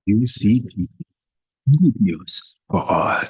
UCP videos for all.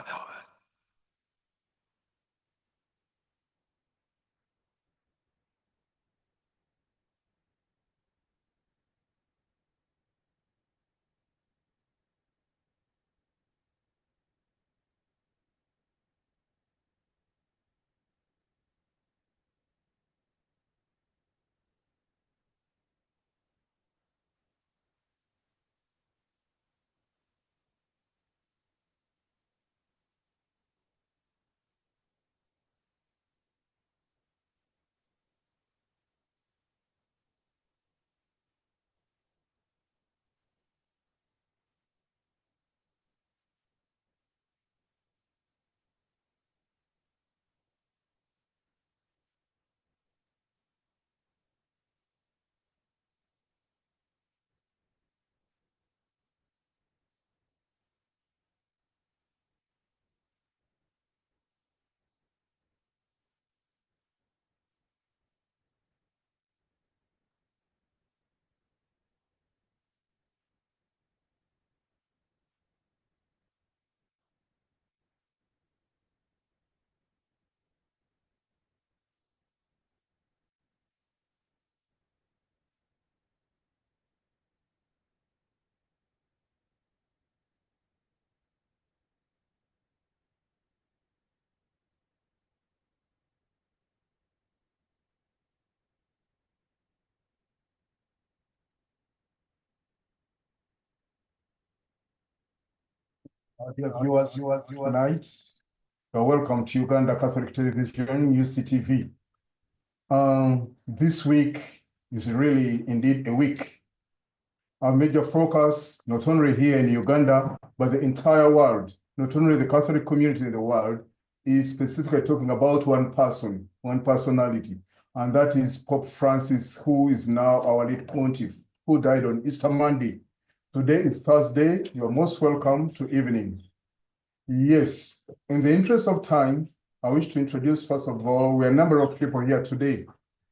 Dear viewers tonight, welcome to Uganda Catholic Television, UCTV. This week is really indeed a week. Our major focus, not only here in Uganda, but the entire world, not only the Catholic community in the world, is specifically talking about one person, one personality, and that is Pope Francis, who is now our late pontiff, who died on Easter Monday. Today is Thursday. You are most welcome to evening. Yes, in the interest of time, I wish to introduce, first of all, we are a number of people here today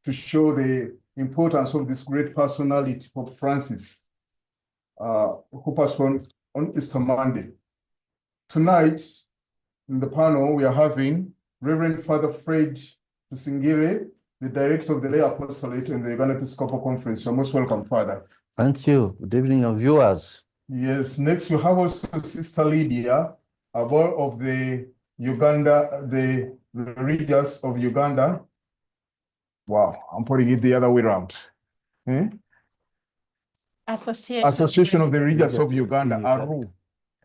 to show the importance of this great personality, Pope Francis, who passed on Easter Monday. Tonight, in the panel, we are having Reverend Father Fred Tusingire, the director of the Lay Apostolate in the Uganda Episcopal Conference. You're most welcome, Father. Thank you. Good evening, our viewers. Yes, next we have also Sister Lydia, a boy of the Religious of Uganda. Wow, I'm putting it the other way around. Association of the Religious of Uganda,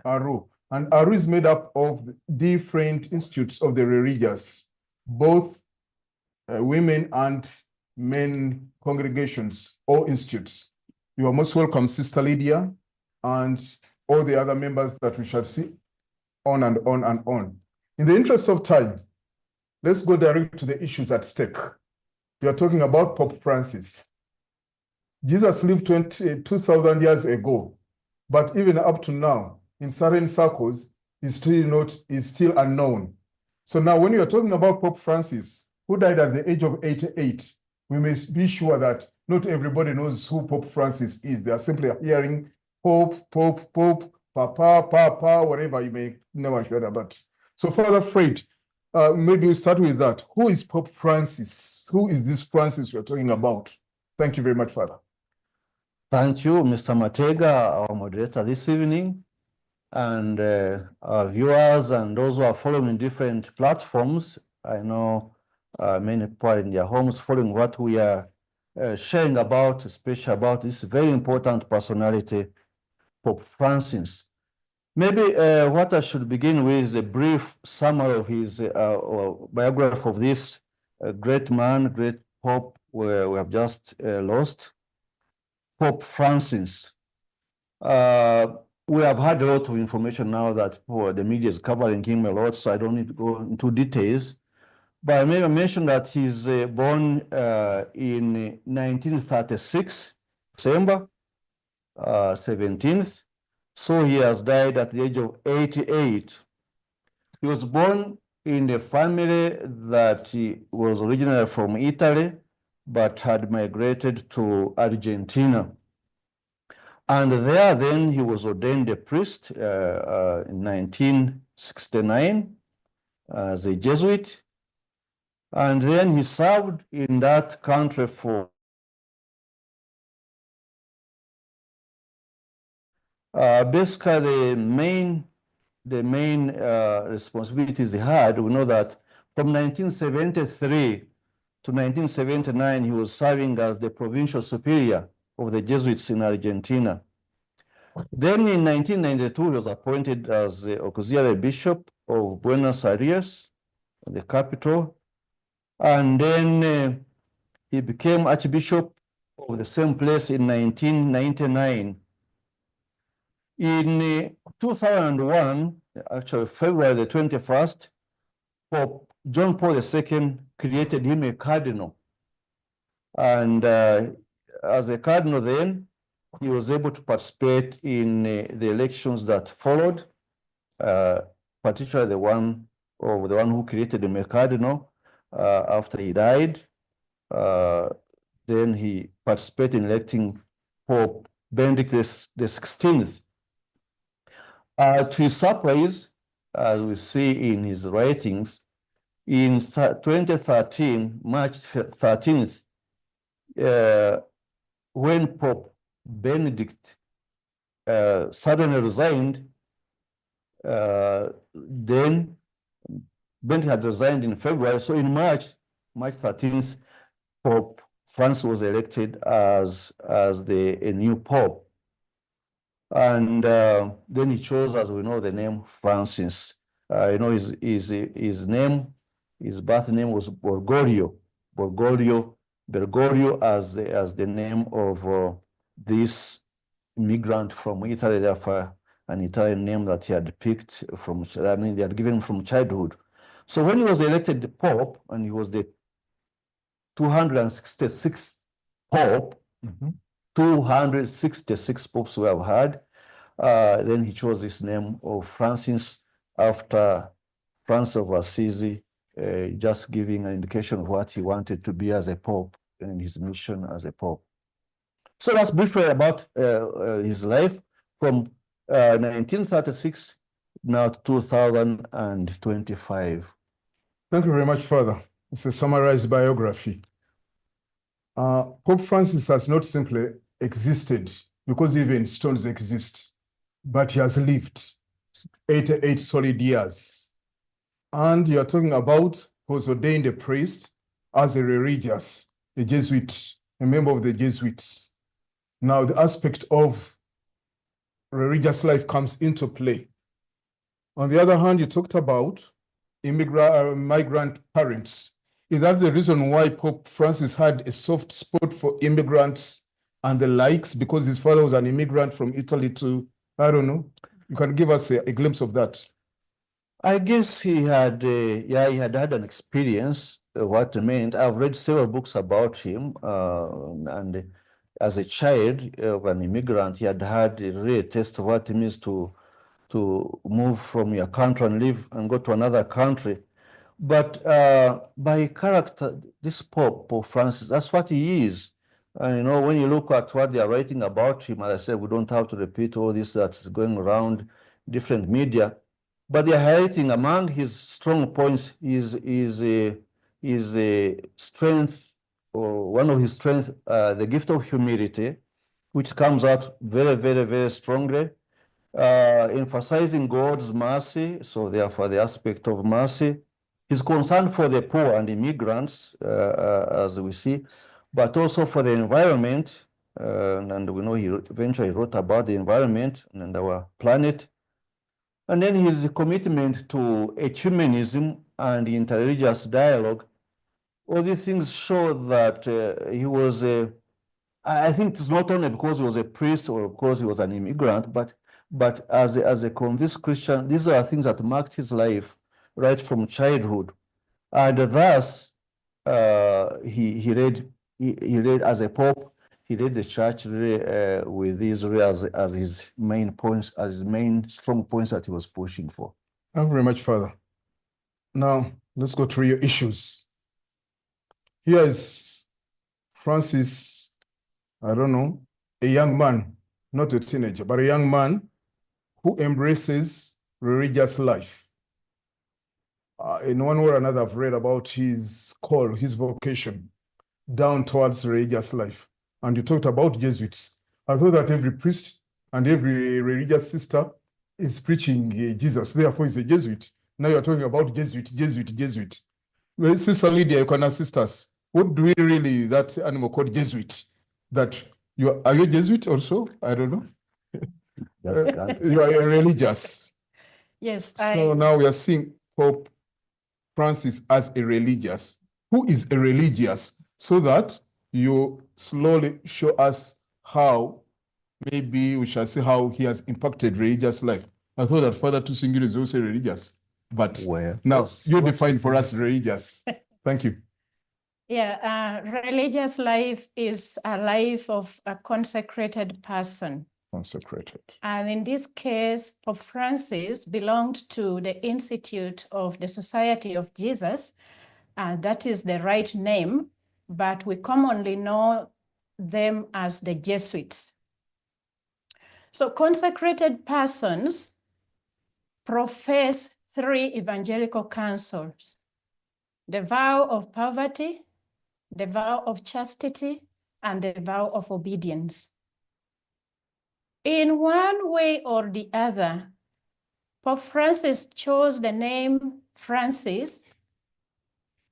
ARU. And ARU is made up of different institutes of the religious, both women and men congregations or institutes. You are most welcome, Sister Lydia, and all the other members that we shall see on and on and on. In the interest of time, let's go direct to the issues at stake. We are talking about Pope Francis. Jesus lived 2,000 years ago, but even up to now, in certain circles, is still unknown. So now when you are talking about Pope Francis, who died at the age of 88, we must be sure that not everybody knows who Pope Francis is. They are simply hearing Pope, Papa, whatever you may never heard about. So Father Fred, maybe we start with that. Who is Pope Francis? Who is this Francis we're talking about? Thank you very much, Father. Thank you, Mr. Matega, our moderator this evening, and our viewers and those who are following different platforms. I know many people are in their homes following what we are sharing about, especially about this very important personality, Pope Francis. Maybe what I should begin with is a brief summary of his biography of this great man, great Pope we have just lost, Pope Francis. We have had a lot of information now that the media is covering him a lot, so I don't need to go into details. But I may mention that he's born in 1936, December 17th. So he has died at the age of 88. He was born in a family that was originally from Italy, but had migrated to Argentina. And there then he was ordained a priest in 1969 as a Jesuit. And then he served in that country for basically the main responsibilities he had. We know that from 1973 to 1979, he was serving as the provincial superior of the Jesuits in Argentina. Then in 1992, he was appointed as the auxiliary bishop of Buenos Aires, the capital. And then he became archbishop of the same place in 1999. In 2001, actually February the 21st, Pope John Paul II created him a cardinal. And as a cardinal then, he was able to participate in the elections that followed, particularly the one who created him a cardinal after he died. Then he participated in electing Pope Benedict XVI. To his surprise, as we see in his writings, in 2013, March 13th, when Pope Benedict suddenly resigned, then Benedict had resigned in February. So in March 13th, Pope Francis was elected as a new Pope. And then he chose, as we know, the name Francis. His birth name was Bergoglio as the name of this immigrant from Italy, therefore an Italian name that he had picked from, they had given him from childhood. So when he was elected the Pope, and he was the 266th Pope, 266 popes we have had. Then he chose this name of Francis after Francis of Assisi, just giving an indication of what he wanted to be as a pope and his mission as a pope. So that's briefly about his life from 1936 now to 2025. Thank you very much, Father. It's a summarized biography. Pope Francis has not simply existed because even stones exist, but he has lived 88 solid years. And you are talking about he was ordained a priest as a religious, a Jesuit, a member of the Jesuits. Now the aspect of religious life comes into play. On the other hand, you talked about migrant parents. Is that the reason why Pope Francis had a soft spot for immigrants and the likes, because his father was an immigrant from Italy to, I don't know, you can give us a glimpse of that. I guess he had had an experience, what it meant. I've read several books about him, and as a child of an immigrant, he had really a taste of what it means to move from your country and live and go to another country. But by character, this Pope Francis, that's what he is. And when you look at what they are writing about him, as I said, we don't have to repeat all this that's going around different media, but they are highlighting among his strong points is a strength, or one of his strengths, the gift of humility, which comes out very, very, very strongly, emphasizing God's mercy. So therefore, the aspect of mercy, his concern for the poor and immigrants, as we see, but also for the environment. And we know he eventually wrote about the environment and our planet. And then his commitment to ecumenism and interreligious dialogue. All these things show that he was I think it's not only because he was a priest or because he was an immigrant, but as a convinced Christian, these are things that marked his life right from childhood. And thus, he led as a pope, he led the church really, with these really as his main points, as his main strong points that he was pushing for. Thank you very much, Father. Now, let's go through your issues. Here is Francis, I don't know, a young man not a teenager, but a young man who embraces religious life. In one way or another, I've read about his call, his vocation down towards religious life. And you talked about Jesuits. I thought that every priest and every religious sister is preaching Jesus, therefore he's a Jesuit. Now you're talking about Jesuit. Well, Sister Lydia, you can assist us. What do we really, that animal called Jesuit? That are you a Jesuit also? I don't know. You are a religious. Yes. So now we are seeing Pope Francis as a religious. Who is a religious? So that you slowly show us how, maybe we shall see how he has impacted religious life. I thought that Father Tusingire is also religious, but now you define for us religious. Thank you. Yeah, religious life is a life of a consecrated person. Consecrated. And in this case, Pope Francis belonged to the Institute of the Society of Jesus, and that is the right name, but we commonly know them as the Jesuits. So consecrated persons profess 3 evangelical counsels: the vow of poverty, the vow of chastity, and the vow of obedience. In one way or the other, Pope Francis chose the name Francis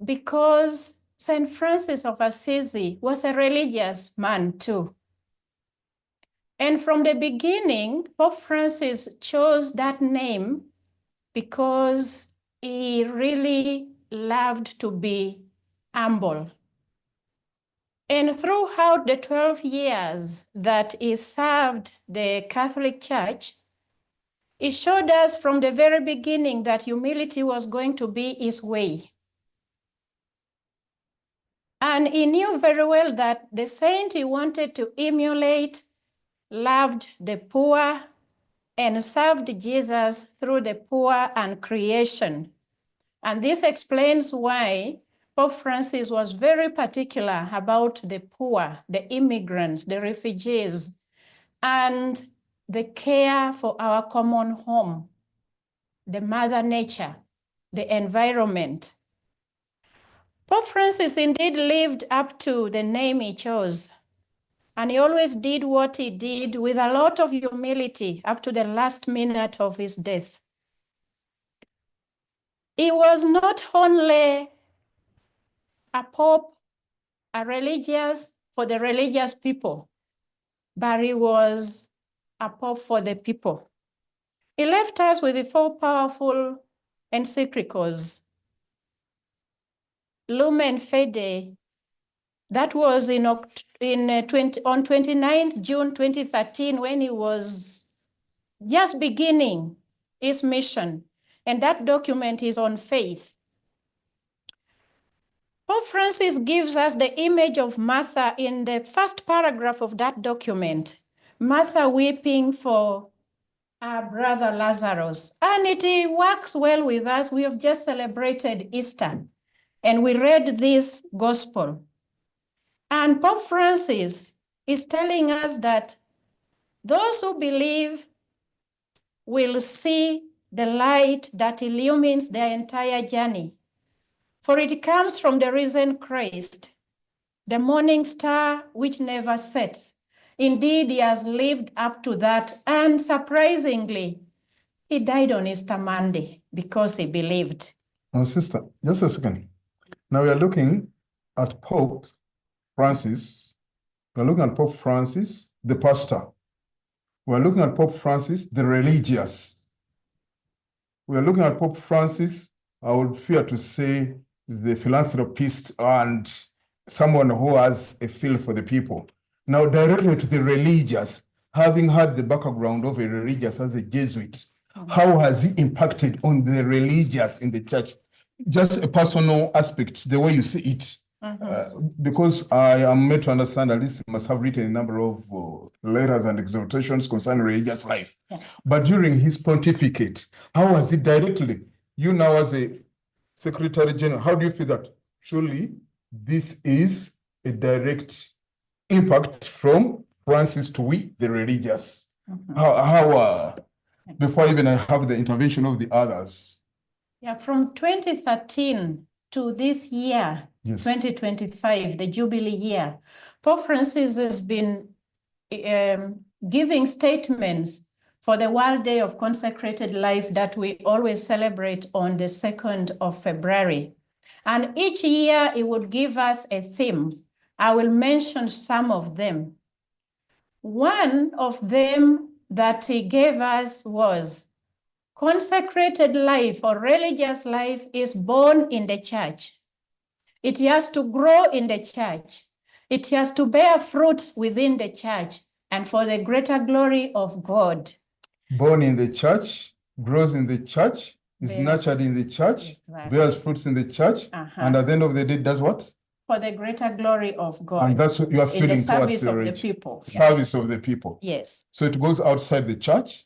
because St. Francis of Assisi was a religious man too. And from the beginning, Pope Francis chose that name because he really loved to be humble. And throughout the 12 years that he served the Catholic Church, he showed us from the very beginning that humility was going to be his way. And he knew very well that the saint he wanted to emulate loved the poor and served Jesus through the poor and creation. And this explains why Pope Francis was very particular about the poor, the immigrants, the refugees, and the care for our common home, the mother nature, the environment. Pope Francis indeed lived up to the name he chose, and he always did what he did with a lot of humility up to the last minute of his death. He was not only a pope, a religious for the religious people, but he was a pope for the people. He left us with the 4 powerful encyclicals. Lumen Fide, that was on 29th June 2013 when he was just beginning his mission. And that document is on faith. Pope Francis gives us the image of Martha in the first paragraph of that document. Martha weeping for our brother Lazarus. And it works well with us. We have just celebrated Easter. And we read this gospel. And Pope Francis is telling us that those who believe will see the light that illumines their entire journey. For it comes from the risen Christ, the morning star which never sets. Indeed, he has lived up to that. And surprisingly, he died on Easter Monday because he believed. Oh, sister, just a second. Now we are looking at Pope Francis. We are looking at Pope Francis, the pastor. We are looking at Pope Francis, the religious. We are looking at Pope Francis, I would fear to say, the philanthropist and someone who has a feel for the people. Now, directly to the religious, having had the background of a religious as a Jesuit, how has he impacted on the religious in the church? Just a personal aspect, the way you see it. Because I am made to understand that this must have written a number of letters and exhortations concerning religious life. Yeah. But during his pontificate, how has it directly, you now as a Secretary General, how do you feel that surely this is a direct impact from Francis to we, the religious? Before even I have the intervention of the others. Yeah, from 2013 to this year, Yes. 2025, the Jubilee year, Pope Francis has been giving statements for the World Day of Consecrated Life that we always celebrate on the 2nd of February. And each year he would give us a theme. I will mention some of them. One of them that he gave us was consecrated life or religious life is born in the church. It has to grow in the church. It has to bear fruits within the church and for the greater glory of God. Born in the church, grows in the church, is Bears- nurtured in the church, Exactly. bears fruits in the church, and at the end of the day does what? For the greater glory of God. And that's what you are in the feeling towards service of the rich. people. Service of the people. Yes. So it goes outside the church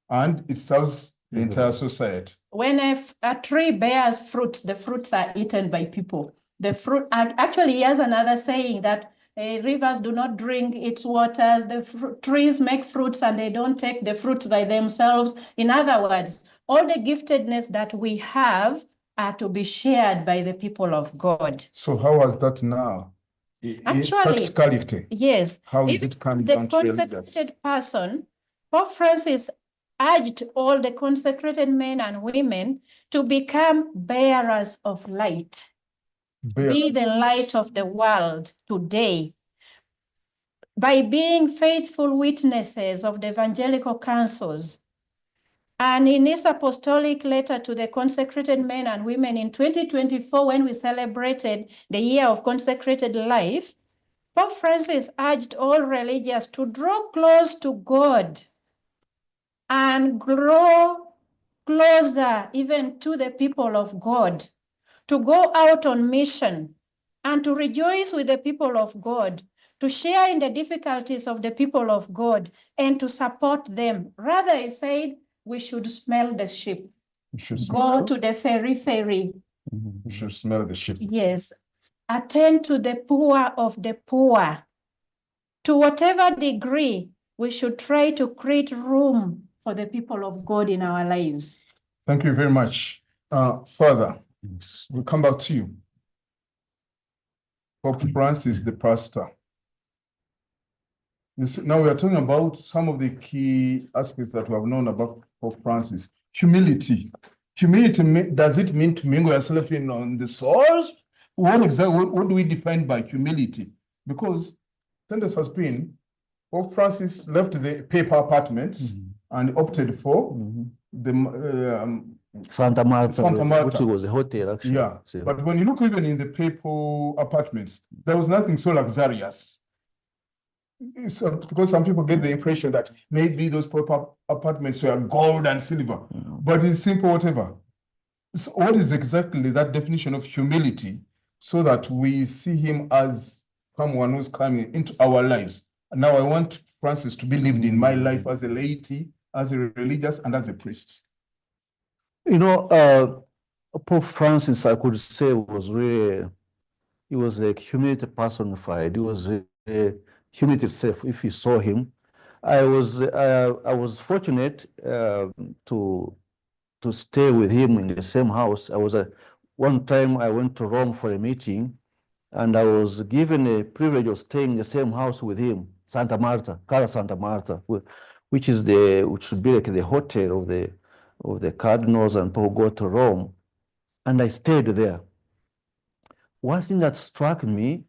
and it serves the entire society. When a tree bears fruits, the fruits are eaten by people. The fruit, and actually he has another saying that rivers do not drink its waters, the trees make fruits and they don't take the fruit by themselves. In other words, all the giftedness that we have are to be shared by the people of God. So how was that now? Actually, practicality. Yes. How is Even it coming the down to religious? consecrated person, Pope Francis urged all the consecrated men and women to become bearers of light. Be the light of the world today by being faithful witnesses of the evangelical counsels. And in his apostolic letter to the consecrated men and women in 2024, when we celebrated the year of consecrated life, Pope Francis urged all religious to draw close to God and grow closer even to the people of God, to go out on mission and to rejoice with the people of God, to share in the difficulties of the people of God and to support them. Rather, he said, we should smell the sheep. Go to the ferry. You should smell the sheep. Yes. Attend to the poor of the poor. To whatever degree, we should try to create room for the people of God in our lives. Thank you very much. Father, we'll come back to you. Pope Francis, the pastor. Now we are talking about some of the key aspects that we have known about Pope Francis. Humility. Humility, does it mean to mingle yourself in on the source? What do we define by humility? Because Senders has been, Pope Francis left the paper apartments and opted for the Santa Marta, Santa Marta, which was a hotel actually. Yeah, So, but when you look even in the papal apartments, there was nothing so luxurious. Because some people get the impression that maybe those papal apartments were gold and silver, but it's simple whatever. So what is exactly that definition of humility so that we see him as someone who's coming into our lives? Now I want Francis to be lived in my life as a laity, as a religious, and as a priest. you know, Pope Francis, I could say, was really, he was like humility personified. He was humility itself. If you saw him, I was fortunate to stay with him in the same house. One time I went to Rome for a meeting, and I was given a privilege of staying in the same house with him, Santa Marta, Casa Santa Marta, which should be like the hotel of the cardinals and people who go to Rome. And I stayed there. One thing that struck me,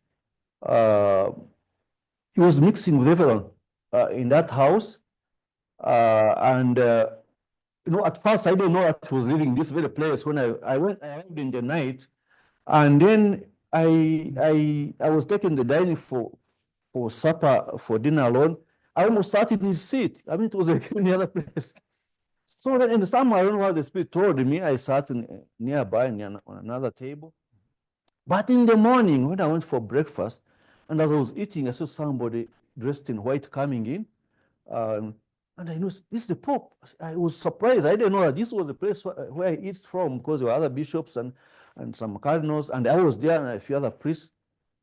he was mixing with everyone in that house. You know, at first I didn't know that he was living in this very place. When I went in the night, and then I was taking the dining for supper, for dinner alone. I almost sat in his seat. I mean, it was like any other place. So then in the summer, I don't know what the Spirit told me. I sat nearby on another table. But in the morning, when I went for breakfast, and as I was eating, I saw somebody dressed in white coming in. And I knew this is the Pope. I was surprised. I didn't know that this was the place where he eats from, because there were other bishops and some cardinals, and I was there and a few other priests,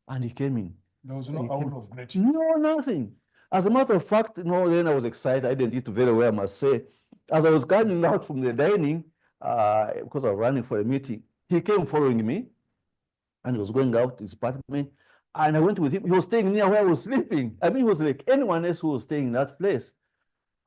and he came in. There was no hour of gratitude. No, nothing. As a matter of fact, then I was excited. I didn't eat very well, I must say. As I was coming out from the dining, because I was running for a meeting, he came following me, and he was going out to his apartment, and I went with him. He was staying near where I was sleeping. I mean, he was like anyone else who was staying in that place.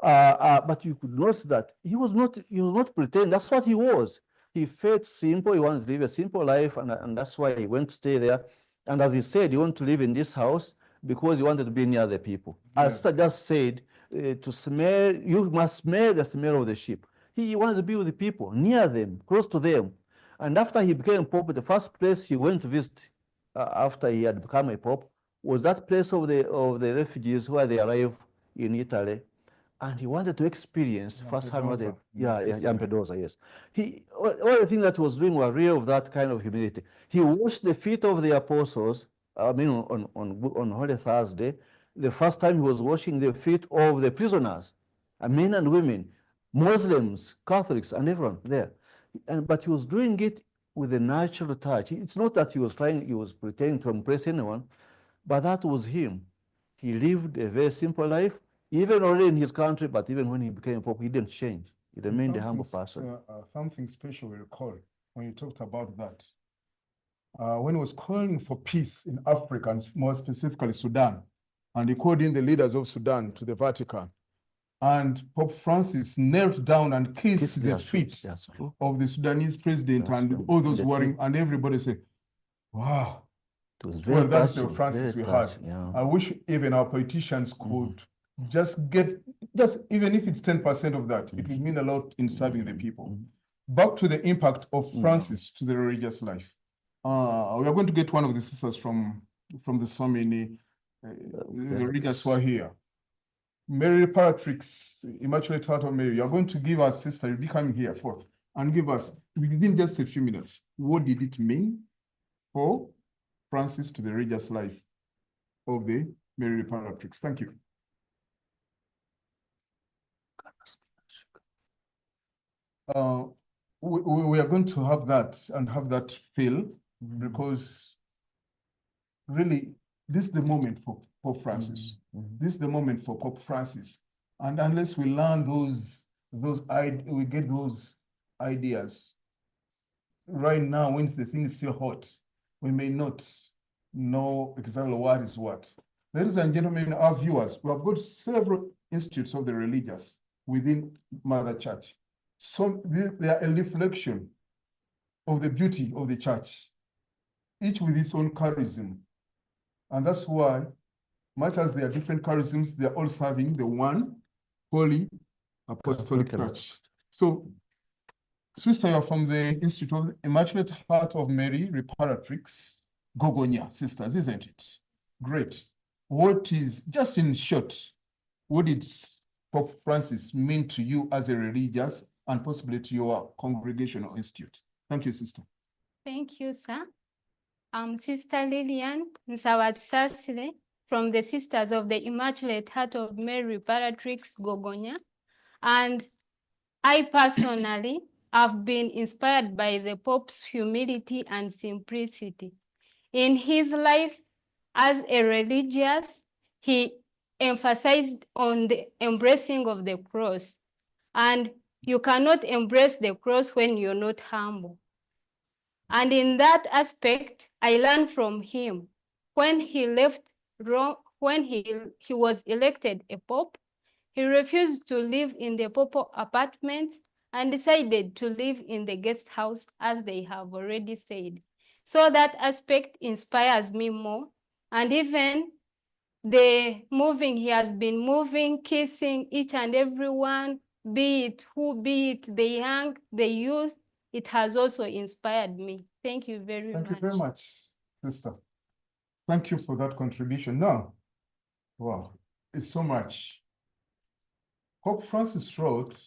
But you could notice that he was not pretending. That's what he was. He felt simple. He wanted to live a simple life, and that's why he went to stay there. And as he said, he wanted to live in this house because he wanted to be near the people. As I just said, to smell, you must smell the smell of the sheep. He wanted to be with the people, near them, close to them. And after he became Pope, the first place he went to visit after he had become a Pope was that place of the refugees where they arrived in Italy. And he wanted to experience firsthand what Lampedusa, yes. All the things that he was doing were real of that kind of humility. He washed the feet of the apostles, I mean, on Holy Thursday, the first time he was washing the feet of the prisoners, men and women, Muslims, Catholics, and everyone there. But he was doing it with a natural touch. It's not that he was pretending to impress anyone, but that was him. He lived a very simple life, even already in his country, but even when he became Pope, he didn't change. He remained a humble person. Something special we recall when you talked about that. When he was calling for peace in Africa, and more specifically Sudan, and he called in the leaders of Sudan to the Vatican, and Pope Francis knelt down and kissed the feet of the Sudanese president and all those warring, and everybody said, wow. Well, that's the Francis we had. I wish even our politicians could just even if it's 10% of that, it would mean a lot in serving the people. Back to the impact of Francis to the religious life. We are going to get one of the sisters from the Somini, the religious who are here. Mary Reparatrix, Immaculate Heart of Mary, you are going to give us, sister, you'll be coming here forth and give us, within just a few minutes, what did it mean for Francis to the religious life of the Mary Reparatrix? Thank you. We are going to have that and have that feel, because really this is the moment for Pope Francis. This is the moment for Pope Francis. And unless we learn we get those ideas right now, when the thing is still hot, we may not know exactly what is what. Ladies and gentlemen, our viewers, we have got several institutes of the religious within Mother Church. So they are a reflection of the beauty of the church, each with its own charism. And that's why, much as there are different charisms, they're all serving the one holy apostolic church. So, sister, you're from the Institute of Immaculate Heart of Mary Reparatrix, Gogonia sisters, isn't it? Great. What is, just in short, what did Pope Francis mean to you as a religious and possibly to your congregational institute? Thank you, sister. Thank you, sir. I'm Sister Lillian Nsawatsasile from the Sisters of the Immaculate Heart of Mary Reparatrix, Gogonia. And I personally have been inspired by the Pope's humility and simplicity. In his life as a religious, he emphasized on the embracing of the cross. And you cannot embrace the cross when you're not humble. And in that aspect, I learned from him. When he left Rome, when he was elected a pope, he refused to live in the papal apartments and decided to live in the guest house, as they have already said. So that aspect inspires me more. And even he has been moving, kissing each and everyone, be it the young, the youth, it has also inspired me. Thank you very much. Thank you very much, sister. Thank you for that contribution. Now, wow, it's so much. Pope Francis wrote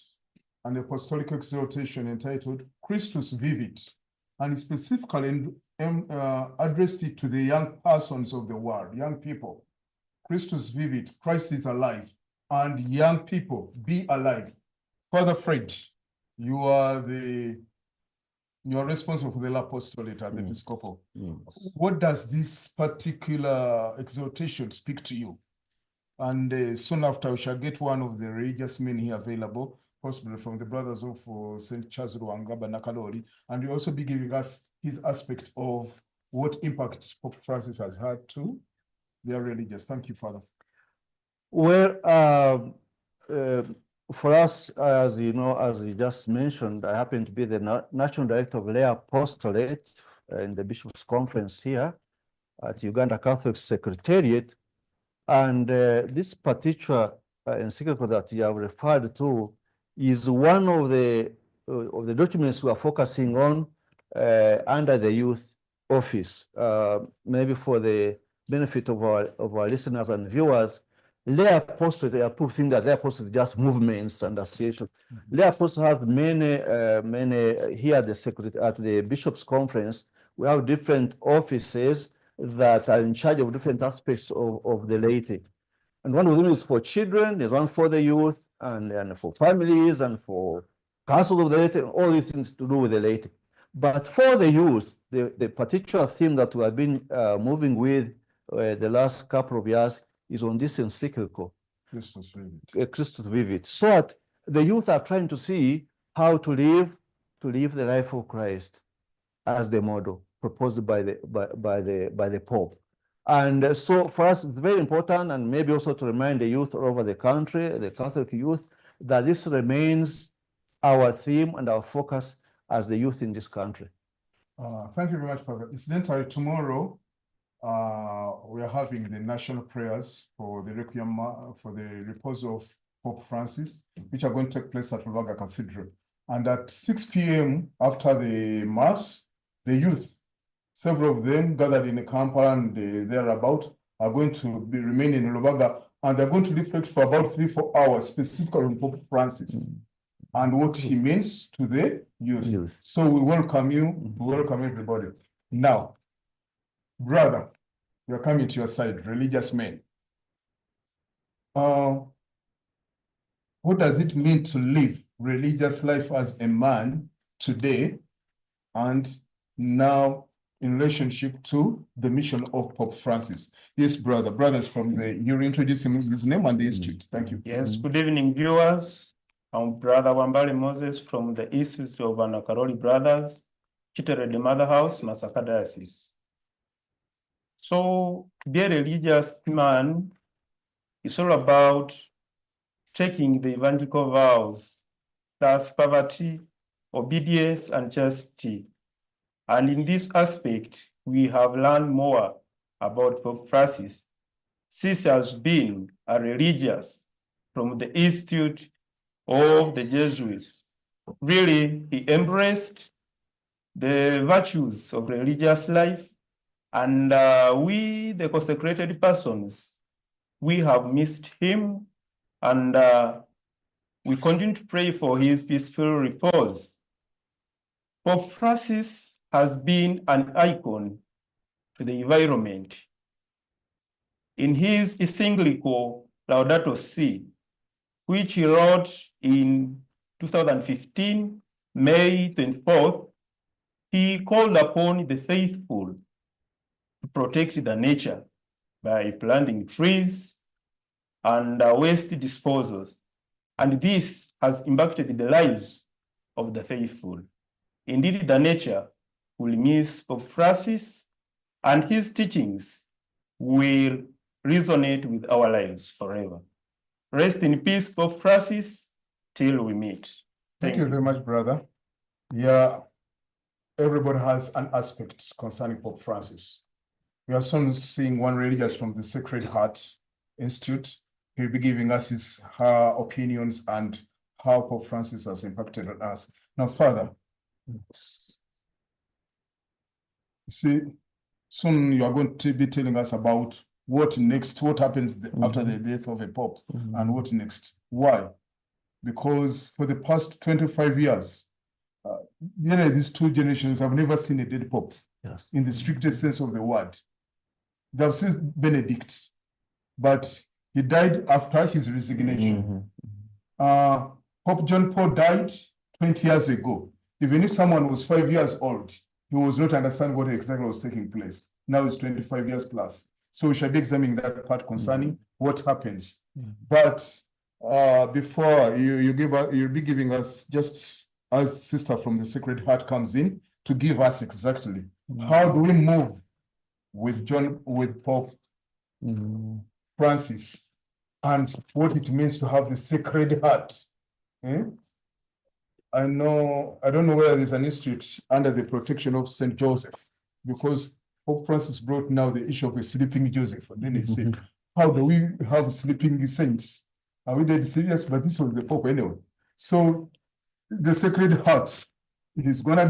an apostolic exhortation entitled Christus Vivit, and he specifically addressed it to the young persons of the world, young people. Christus Vivit, Christ is alive, and young people, be alive. Father Fred, you are responsible for the Apostolate at the Episcopal. What does this particular exhortation speak to you? And soon after, we shall get one of the religious men here available, possibly from the Brothers of St. Charles Ruangaba Nakalori, and he'll also be giving us his aspect of what impact Pope Francis has had to their religious. Thank you, Father. Well, for us, as you know, as you just mentioned, I happen to be the National Director of Lay Apostolate in the Bishops' Conference here at Uganda Catholic Secretariat. And this particular encyclical that you have referred to is one of the documents we are focusing on under the youth office. Maybe for the benefit of our listeners and viewers, Lay Apostolate, there are two things that Lay Apostolate is just movements and associations. Lay Apostolate has many here at the Bishops' Conference. We have different offices that are in charge of different aspects of the laity. And one of them is for children, there's one for the youth, and for families, and for councils of the laity, and all these things to do with the laity. But for the youth, the particular theme that we have been moving with the last couple of years is on this encyclical, Christus Vivit. Christus Vivit. So that the youth are trying to see how to live the life of Christ as the model proposed by the Pope. And so for us, it's very important, and maybe also to remind the youth all over the country, the Catholic youth, that this remains our theme and our focus as the youth in this country. Thank you very much, Father. Incidentally, tomorrow, we are having the national prayers for the Requiem, for the repose of Pope Francis, which are going to take place at Lubaga Cathedral. And at 6 p.m. after the Mass, the youth, several of them gathered in a Kampala and thereabout, are going to be remaining in Lubaga, and they're going to reflect for about 3-4 hours, specifically on Pope Francis and what he means to the youth. So we welcome you, we welcome everybody. Now, brother, you're coming to your side, religious men. What does it mean to live religious life as a man today, and now in relationship to the mission of Pope Francis? Yes, brother. Brothers from you're introducing his name and the institute. Thank you. Yes, good evening, viewers. I'm Brother Wambale Moses from the Institute of Anakaroli Brothers, Chitere the Mother House, Masaka Diocese. So, to be a religious man, it's all about taking the evangelical vows, that's poverty, obedience, and chastity. And in this aspect, we have learned more about Pope Francis, since he has been a religious from the Institute of the Jesuits. Really, he embraced the virtues of religious life, and we, the consecrated persons, we have missed him, and we continue to pray for his peaceful repose. Pope Francis has been an icon to the environment. In his encyclical Laudato Si, which he wrote in 2015, May 24th, he called upon the faithful to protect the nature by planting trees and waste disposals. And this has impacted the lives of the faithful. Indeed, the nature will miss Pope Francis, and his teachings will resonate with our lives forever. Rest in peace, Pope Francis, till we meet. Thank you very much, brother. Yeah, everybody has an aspect concerning Pope Francis. We are soon seeing one religious from the Sacred Heart Institute. He'll be giving us her opinions and how Pope Francis has impacted on us. Now, Father, you see, soon you are going to be telling us about what next, what happens after the death of a Pope, and what next. Why? Because for the past 25 years, these two generations have never seen a dead Pope in the strictest sense of the word. They have seen Benedict, but he died after his resignation. Pope John Paul died 20 years ago. Even if someone was 5 years old, he was not understanding what exactly was taking place. Now it's 25 years plus. So we shall be examining that part concerning what happens. But before you'll be giving us, just as Sister from the Sacred Heart comes in, to give us exactly how do we move with Pope Francis and what it means to have the Sacred Heart. I don't know whether there's an institute under the protection of St. Joseph, because Pope Francis brought now the issue of a sleeping Joseph. And then he said, how do we have sleeping saints? Are we dead serious? But this was the Pope anyway. So the Sacred Heart, she's gonna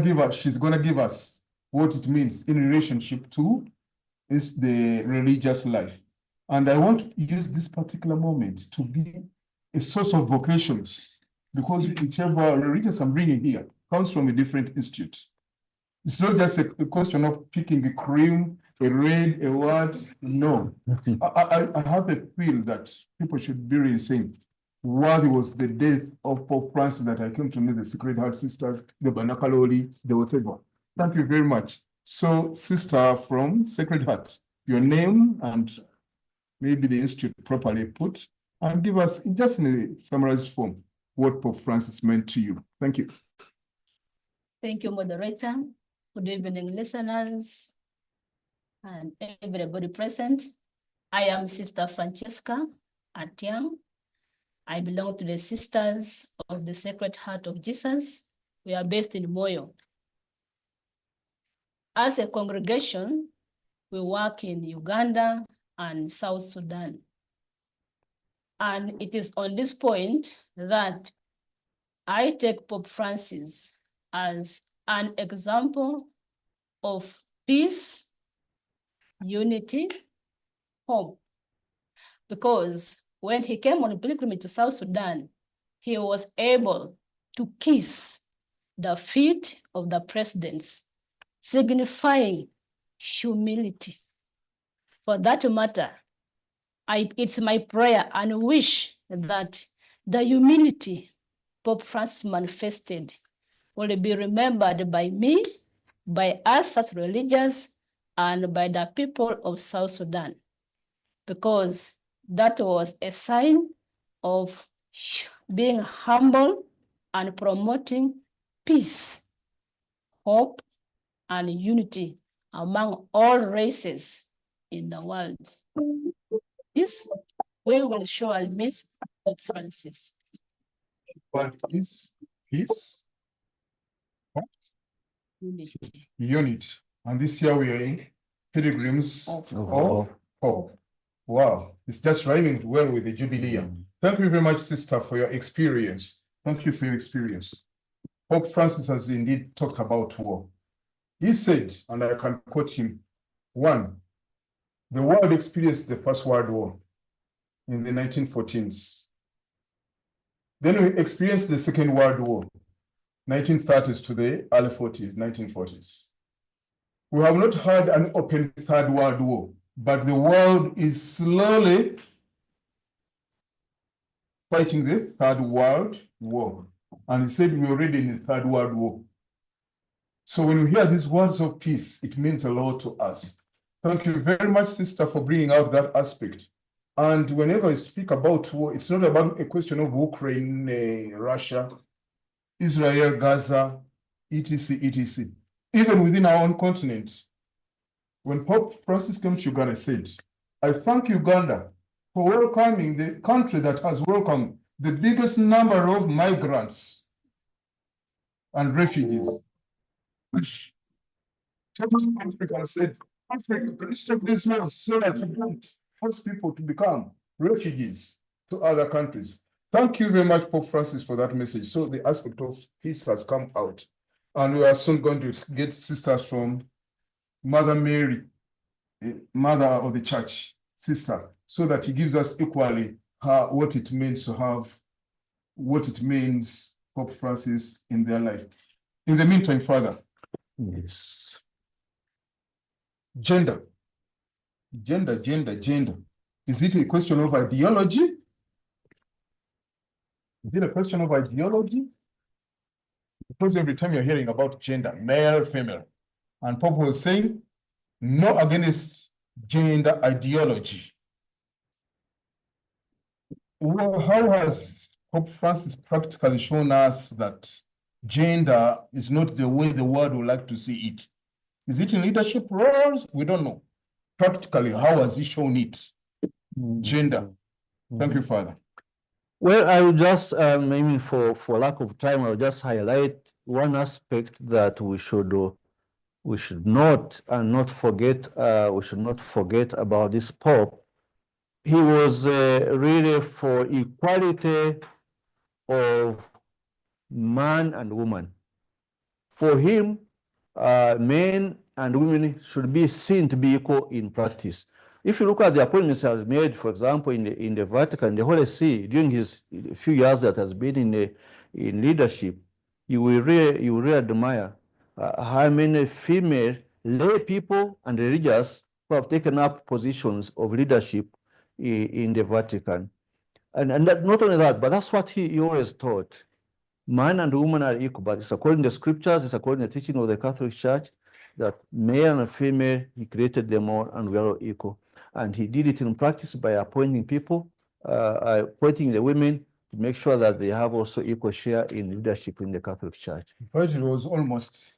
give us what it means in relationship to the religious life. And I want to use this particular moment to be a source of vocations, because whichever religious I'm bringing here comes from a different institute. It's not just a question of picking a cream, a red, a word. No. I have a feel that people should be really saying, what was the death of Pope Francis that I came to meet the Sacred Heart Sisters, the Banakaloli, the whatever. Thank you very much. So, Sister from Sacred Heart, your name and maybe the institute properly put, and give us, just in a summarized form, what Pope Francis meant to you. Thank you. Thank you, moderator. Good evening, listeners, and everybody present. I am Sister Francesca Atiang. I belong to the Sisters of the Sacred Heart of Jesus. We are based in Moyo. As a congregation, we work in Uganda and South Sudan. And it is on this point that I take Pope Francis as an example of peace, unity, hope. Because when he came on a pilgrimage to South Sudan, he was able to kiss the feet of the presidents, signifying humility. For that matter, it's my prayer and wish that the humility Pope Francis manifested will be remembered by me, by us as religious, and by the people of South Sudan, because that was a sign of being humble and promoting peace, hope, and unity among all races in the world. This we will surely miss Pope Francis. But peace, Unity. unity. And this year we are in pilgrims of hope. Wow, it's just rhyming well with the Jubilee. Thank you very much, Sister, for your experience. Thank you for your experience. Pope Francis has indeed talked about war. He said, and I can quote him, 1, the world experienced the First World War in the 1914s. Then we experienced the Second World War, 1930s to the early 40s, 1940s. We have not had an open Third World War, but the world is slowly fighting the Third World War. And he said we're already in the Third World War. So when we hear these words of peace, it means a lot to us. Thank you very much, Sister, for bringing out that aspect. And whenever I speak about war, it's not about a question of Ukraine, Russia, Israel, Gaza, etc., etc. Even within our own continent, when Pope Francis came to Uganda, said, I thank Uganda for welcoming the country that has welcomed the biggest number of migrants and refugees. Which Africa said, Africa, can you stop this now so that we don't force people to become refugees to other countries? Thank you very much, Pope Francis, for that message. So the aspect of peace has come out. And we are soon going to get sisters from Mother Mary, the Mother of the Church, Sister, so that he gives us equally what it means to have, what it means, Pope Francis, in their life. In the meantime, Father, Yes. Gender. Is it a question of ideology? Is it a question of ideology? Because every time you're hearing about gender, male, female, and Pope was saying, no against gender ideology. Well, how has Pope Francis practically shown us that gender is not the way the world would like to see it? Is it in leadership roles? We don't know. Practically, how has he shown it? Gender. Thank you, Father. Well, I will just, maybe for lack of time, I'll just highlight one aspect that we should not forget about this Pope. He was really for equality of man and woman. For him, men and women should be seen to be equal in practice. If you look at the appointments he has made, for example, in the Vatican, the Holy See, during his few years that has been in leadership, you will really admire how many female lay people and religious who have taken up positions of leadership in the Vatican. And that, not only that, but that's what he always taught. Man and woman are equal, but it's according to the scriptures, it's according to the teaching of the Catholic Church, that male and female, he created them all and we are all equal. And he did it in practice by appointing people, appointing the women to make sure that they have also equal share in leadership in the Catholic Church. But it was almost,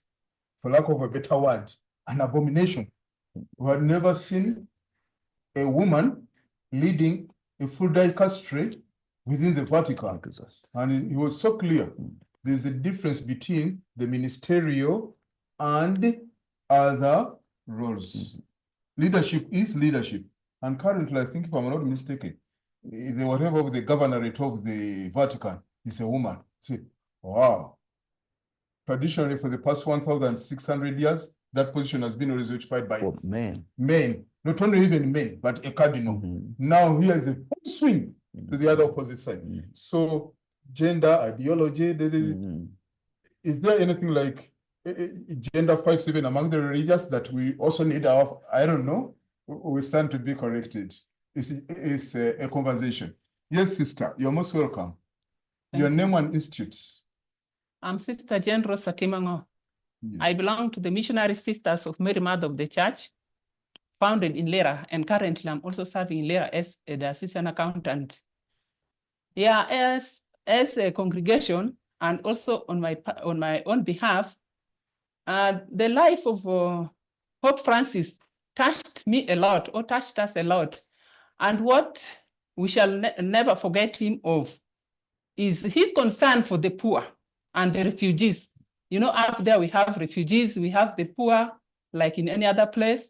for lack of a better word, an abomination. We had never seen a woman leading a full dicastery within the Vatican. And it was so clear. There's a difference between the ministerial and other roles. Leadership is leadership. And currently, I think if I'm not mistaken, the whatever of the governorate of the Vatican is a woman. See, wow. Traditionally, for the past 1,600 years, that position has been always occupied by men. Men, not only even men, but a cardinal. Now here is a full swing to the other opposite side. So gender ideology, is there anything like gender fights even among the religious that we also need our, I don't know, we stand to be corrected. It's a conversation. Yes, sister, you're most welcome. Your name and institute. I'm Sister General Satimango. Yes. I belong to the Missionary Sisters of Mary Mother of the Church, founded in Lera, and currently I'm also serving in Lera as the assistant accountant. Yeah, as a congregation, and also on my own behalf, the life of Pope Francis touched me a lot, or touched us a lot. And what we shall never forget him of is his concern for the poor and the refugees. You know, up there we have refugees, we have the poor, like in any other place.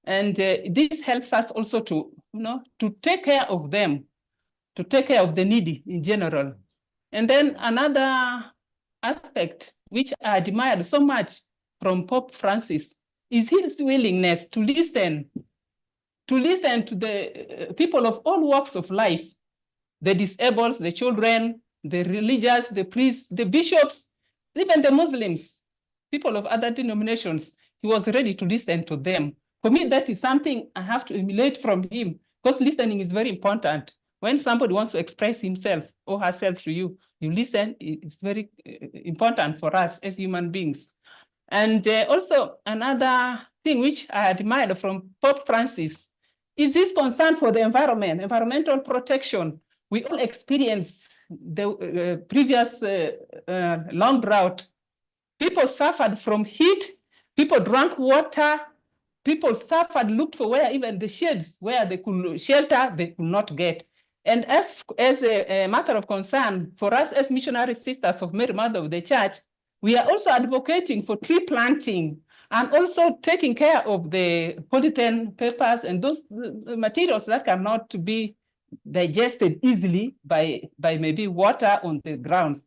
And this helps us also to, to take care of them, to take care of the needy in general. And then another aspect which I admired so much from Pope Francis is his willingness to listen to the people of all walks of life, the disabled, the children, the religious, the priests, the bishops, even the Muslims, people of other denominations. He was ready to listen to them. For me, that is something I have to emulate from him, because listening is very important. When somebody wants to express himself or herself to you, you listen. It's very important for us as human beings. And also another thing which I admired from Pope Francis is this concern for the environment, environmental protection. We all experience the previous long drought. People suffered from heat, people drank water, people suffered, looked for where even the shades where they could shelter, they could not get. And as a matter of concern for us as missionary sisters of Mary Mother of the Church, we are also advocating for tree planting and also taking care of the polythene papers and those materials that cannot be digested easily by maybe water on the ground.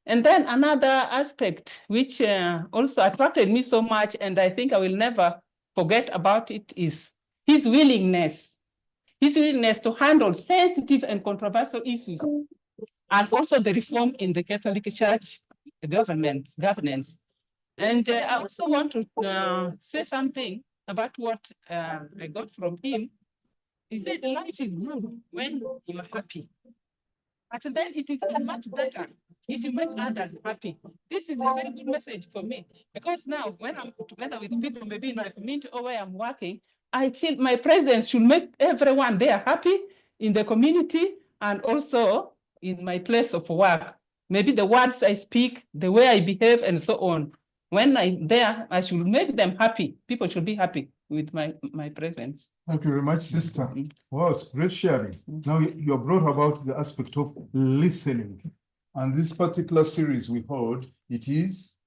And then another aspect which also attracted me so much, and I think I will never forget about it, is his willingness to handle sensitive and controversial issues, and also the reform in the Catholic Church governance. And I also want to say something about what I got from him. He said life is good when you are happy. But then it is much better if you make others happy. This is a very good message for me, because now when I'm together with people, maybe in my community or where I'm working, I feel my presence should make everyone there happy in the community and also in my place of work. Maybe the words I speak, the way I behave, and so on. When I'm there, I should make them happy. People should be happy with my presence. Thank you very much, sister. Mm. Wow, it's great sharing. Now you brought about the aspect of listening. And this particular series we hold, it is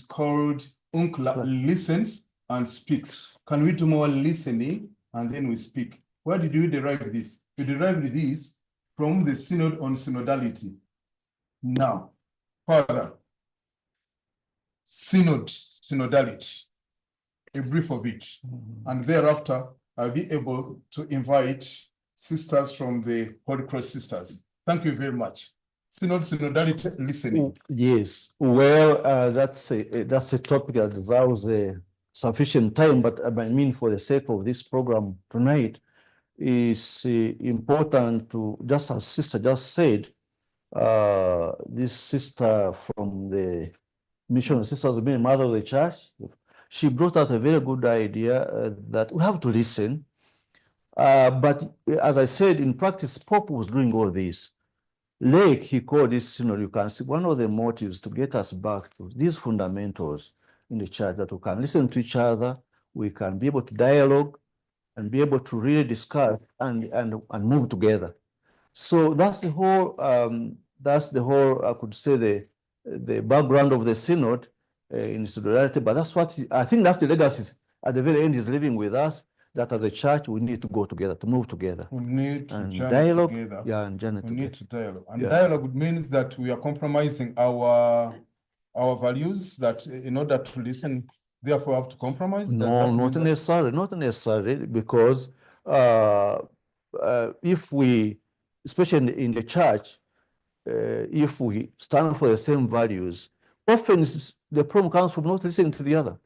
called UNCCLA Listens and Speaks. Can we do more listening and then we speak? Where did you derive this? We derived this from the Synod on Synodality. Now, further, synodality, a brief of it. And thereafter, I'll be able to invite sisters from the Holy Cross Sisters. Thank you very much. Synodality listening. Yes, well, that's a topic that deserves sufficient time, but I mean, for the sake of this program tonight, is important to, just as sister just said, this sister from the Mission Sisters of Being Mother of the Church, she brought out a very good idea that we have to listen. But as I said, in practice, Pope was doing all this. Like he called this, you can see one of the motives to get us back to these fundamentals in the church, that we can listen to each other, we can be able to dialogue and be able to really discuss and move together. So that's the whole, I could say, the background of the synod in solidarity. But that's what I think that's the legacy at the very end is living with us. That as a church we need to go together, to move together. We need to journey dialogue together. Yeah, and journey We together. need to dialogue. And Yeah. dialogue means that we are compromising our values, that in order to listen, therefore have to compromise. Does that No, mean not that? necessarily, not necessarily, because if we, especially in the church, if we stand for the same values, often the problem comes from not listening to the other,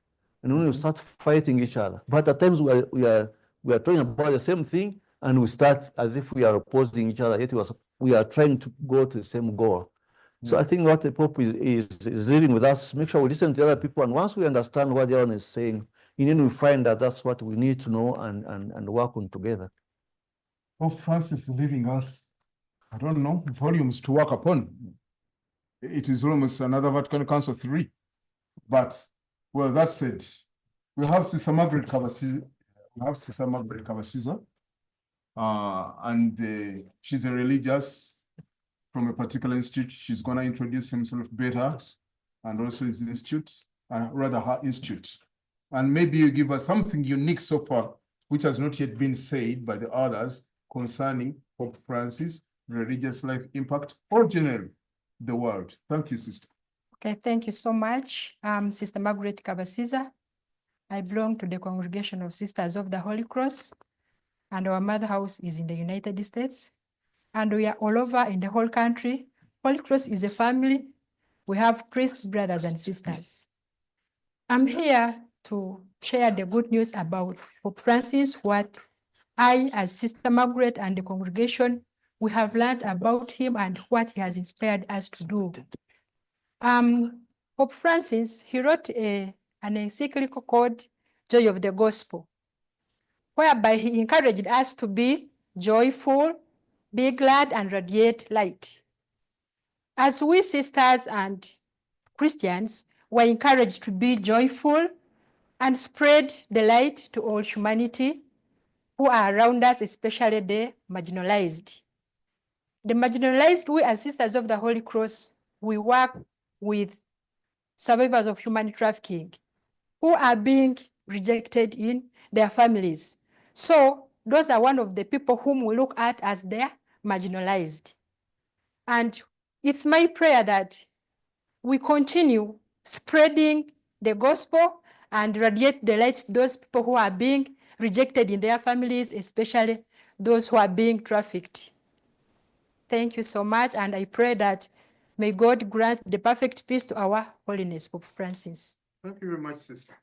and when we start fighting each other. But at times we are talking about the same thing, and we start as if we are opposing each other, yet we are trying to go to the same goal. So I think what the Pope is living with us, make sure we listen to other people, and once we understand what the other one is saying, then we find that that's what we need to know and work on together. Pope Francis is leaving us, I don't know, volumes to work upon. It is almost another Vatican Council 3. But, well, that said, we have Sister Margaret Kabasiza. And she's a religious from a particular institute. She's going to introduce himself better, and also his institute, and rather her institute. And maybe you give us something unique so far, which has not yet been said by the others concerning Pope Francis, religious life impact, or generally the world. Thank you, sister. Okay, thank you so much. I'm Sister Margaret Kabasiza. I belong to the Congregation of Sisters of the Holy Cross, and our mother house is in the United States, and we are all over in the whole country. Holy Cross is a family. We have priests, brothers, and sisters. I'm here to share the good news about Pope Francis, what I, as Sister Margaret and the congregation, we have learned about him and what he has inspired us to do. Pope Francis, he wrote an encyclical called Joy of the Gospel, whereby he encouraged us to be joyful, be glad, and radiate light. As we sisters and Christians, we're encouraged to be joyful and spread the light to all humanity who are around us, especially the marginalized. The marginalized, we as Sisters of the Holy Cross, we work with survivors of human trafficking who are being rejected in their families. So those are one of the people whom we look at as the marginalized. And it's my prayer that we continue spreading the gospel and radiate the light to those people who are being rejected in their families, especially those who are being trafficked. Thank you so much, and I pray that may God grant the perfect peace to our Holiness Pope Francis. Thank you very much, sister.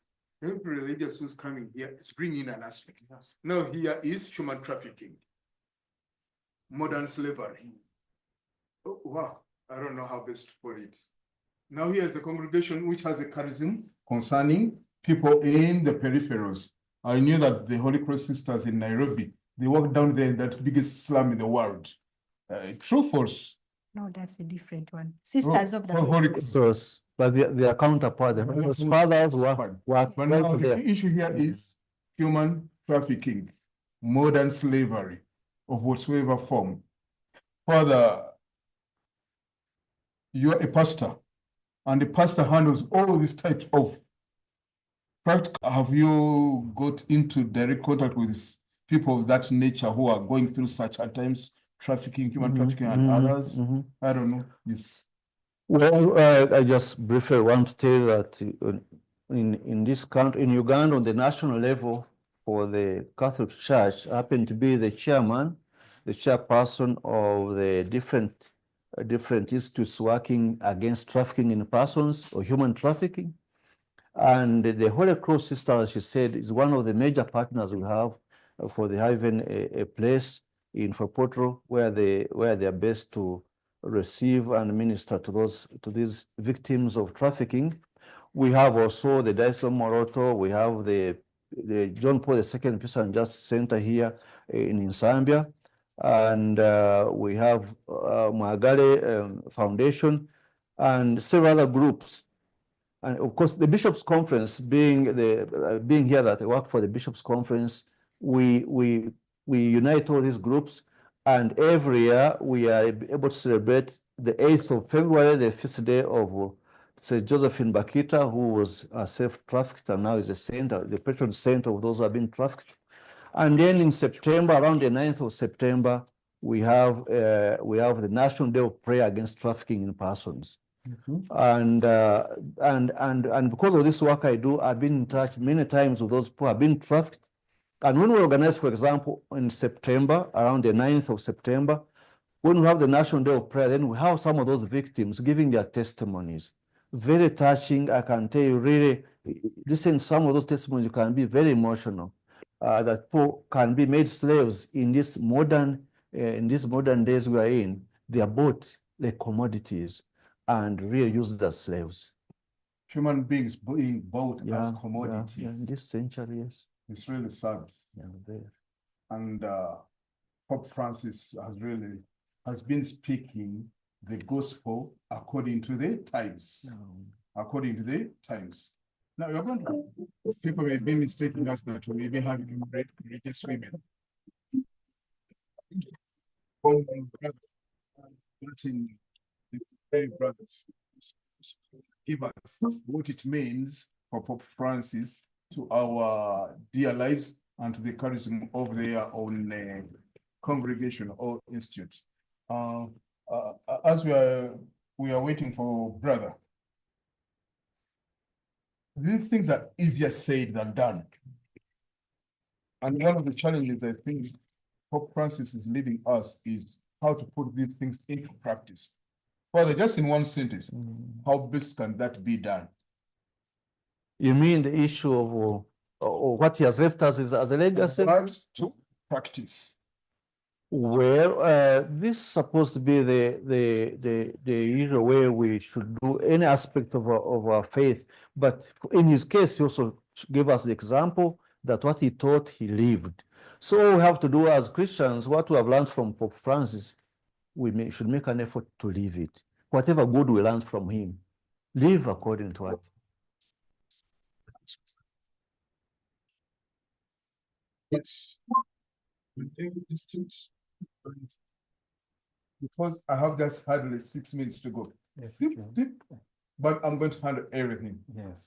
Every religious who's coming here is bringing an aspect. Now here is human trafficking, modern slavery. Oh, wow, I don't know how best to put it. Now here is a congregation which has a charism concerning people in the peripherals. I knew that the Holy Cross sisters in Nairobi, they walk down there in that biggest slum in the world. True, false? No, that's a different one. Sisters of the Holy Cross. So, but their counterpart, the Holy Cross fathers were But now right the there. issue here is human trafficking, modern slavery of whatsoever form. Father, you're a pastor, and the pastor handles all these types of practice. Have you got into direct contact with people of that nature who are going through such at times trafficking, human trafficking, and others? I don't know. Yes. Well, I just briefly want to tell you that in this country, in Uganda, on the national level for the Catholic Church, I happen to be the chairperson of the different institutes working against trafficking in persons or human trafficking. And the Holy Cross sister, as she said, is one of the major partners we have for the having a place in Fopotro where they are based to receive and minister to these victims of trafficking. We have also the Diocese of Moroto. We have the John Paul II Peace and Justice Center here in Zambia, and we have Mwagale Foundation and several other groups. And of course, the Bishops' Conference, being here that I work for the Bishops' Conference, we unite all these groups, and every year we are able to celebrate the 8th of February, the feast day of St. Josephine Bakita, who was self-trafficked and now is a saint, the patron saint of those who have been trafficked. And then in September, around the 9th of September, we have the National Day of Prayer Against Trafficking in Persons. And because of this work I do, I've been in touch many times with those who have been trafficked. And when we organize, for example, in September, around the 9th of September, when we have the National Day of Prayer, then we have some of those victims giving their testimonies. Very touching, I can tell you, really, listen, some of those testimonies can be very emotional, that people can be made slaves in these modern days we are in. They are bought like commodities and really used as slaves. Human beings being bought as commodities. Yeah, in this century, yes. It's really sad. Yeah, there. And Pope Francis has been speaking the gospel according to the times. According to the times. Now, you're going to, people may be mistaking us that we may be having religious women. Brothers, give us what it means for Pope Francis to our dear lives and to the charism of their own congregation or institute. As we are waiting for brother, these things are easier said than done. And one of the challenges I think Pope Francis is leaving us is how to put these things into practice. Father, just in one sentence, how best can that be done? You mean the issue of what he has left us as a legacy? To practice. Well, this is supposed to be the usual way we should do any aspect of our faith. But in his case, he also gave us the example that what he taught, he lived. So all we have to do as Christians, what we have learned from Pope Francis, we should make an effort to live it. Whatever good we learn from him, live according to it. Yes. Because I have just hardly 6 minutes to go. Yes. But I'm going to handle everything. Yes.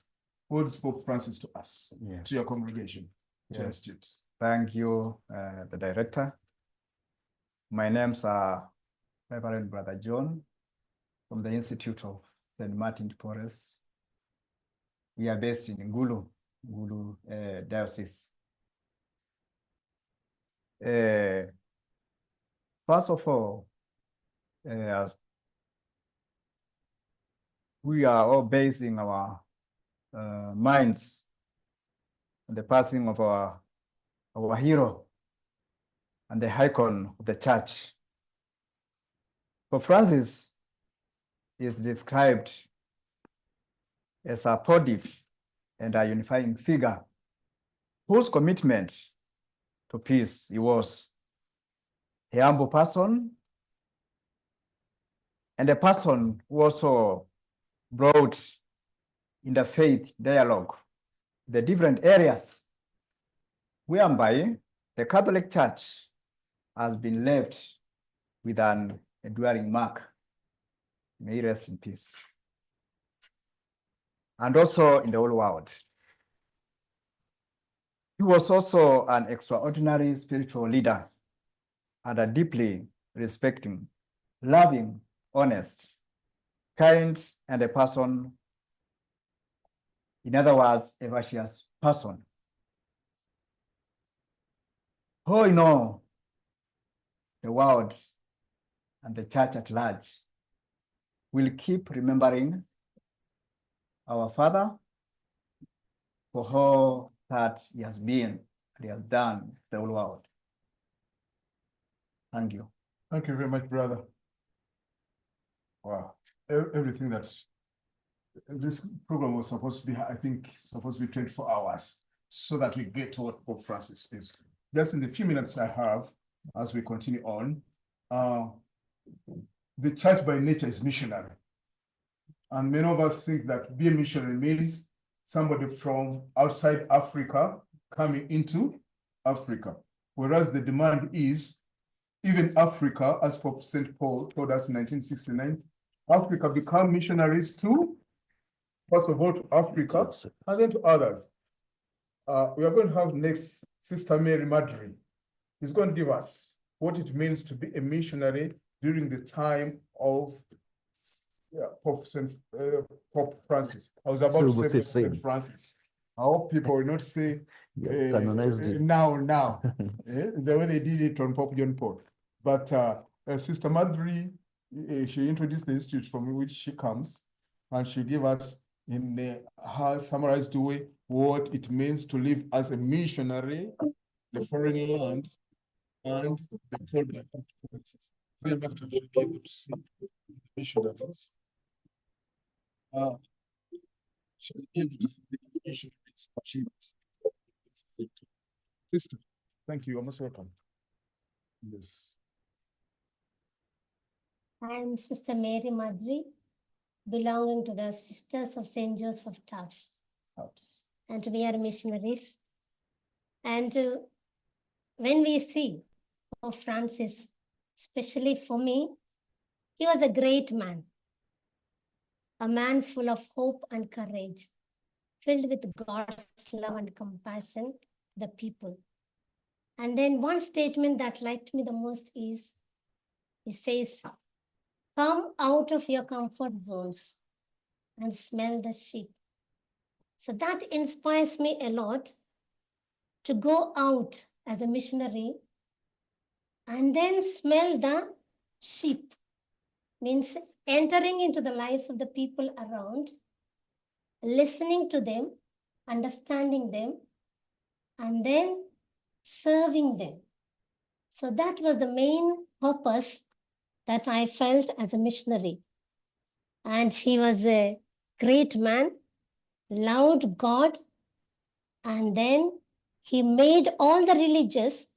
What is Pope Francis to us, Yes. to your congregation, to your Yes. institute? Thank you, the director. My name's Reverend Brother John from the Institute of St. Martin de Porres. We are based in Ngulu Diocese. First of all, we are all basing our minds on the passing of our hero and the icon of the church. Pope Francis is described as a supportive and a unifying figure whose commitment to peace he was. A humble person and a person who also brought interfaith dialogue, the different areas whereby the Catholic Church has been left with an enduring mark. May he rest in peace. And also in the whole world. He was also an extraordinary spiritual leader and a deeply respecting, loving, honest, kind, and a person, in other words, a virtuous person. Oh, you know, the world and the church at large will keep remembering our Father for all that he has been and he has done to the whole world. Thank you. Thank you very much, brother. Wow. Everything that's this program was supposed to be, I think, supposed to be 24 hours so that we get to what Pope Francis is. Just in the few minutes I have, as we continue on, the church by nature is missionary. And many of us think that being a missionary means somebody from outside Africa coming into Africa. Whereas the demand is, even Africa, as Pope St. Paul told us in 1969, Africa become missionaries to, first of all, to Africa, and then to others. We are going to have next Sister Mary Madri. She's going to give us what it means to be a missionary during the time of Pope Francis. I was about to say St. Francis. I hope people will not say now, the way they did it on Pope John Paul. But Sister Madri, she introduced the institute from which she comes, and she gave us in her summarized way what it means to live as a missionary, the foreign land, and the product of Francis. We have to be able to see the missionaries. Sister, thank you. You're most welcome. Yes. I am Sister Mary Madri, belonging to the Sisters of St. Joseph of Taps. And we are missionaries. And when we see Pope Francis, especially for me, he was a great man. A man full of hope and courage, filled with God's love and compassion to the people. And then one statement that liked me the most is, he says, "Come out of your comfort zones and smell the sheep." So that inspires me a lot to go out as a missionary and then smell the sheep. Means entering into the lives of the people around, listening to them, understanding them, and then serving them. So that was the main purpose that I felt as a missionary. And he was a great man, loved God, and then he made all the religious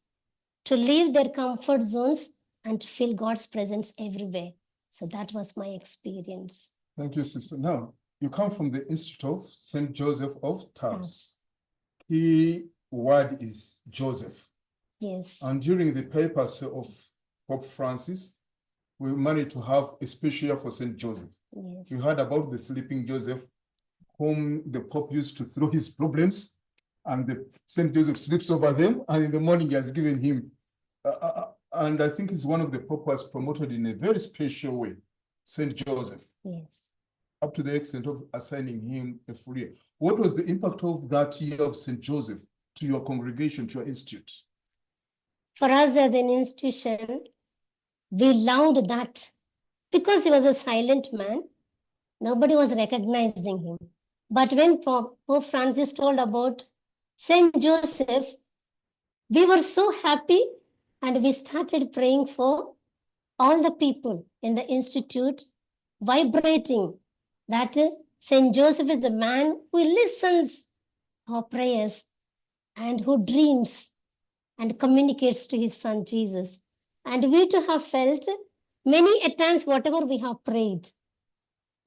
to leave their comfort zones and to feel God's presence everywhere. So that was my experience. Thank you, Sister. Now, you come from the Institute of St. Joseph of Taps. Key word is Joseph. Yes. And during the papers of Pope Francis, we managed to have a special year for St. Joseph. Yes. You heard about the sleeping Joseph, whom the Pope used to throw his problems, and the St. Joseph sleeps over them, and in the morning he has given him. And I think it's one of the Pope has promoted in a very special way, St. Joseph. Yes. Up to the extent of assigning him a full year. What was the impact of that year of St. Joseph to your congregation, to your institute? For us as an institution, we loved that because he was a silent man. Nobody was recognizing him. But when Pope Francis told about St. Joseph, we were so happy and we started praying for all the people in the institute, vibrating that St. Joseph is a man who listens our prayers and who dreams and communicates to his son Jesus. And we too have felt many a times whatever we have prayed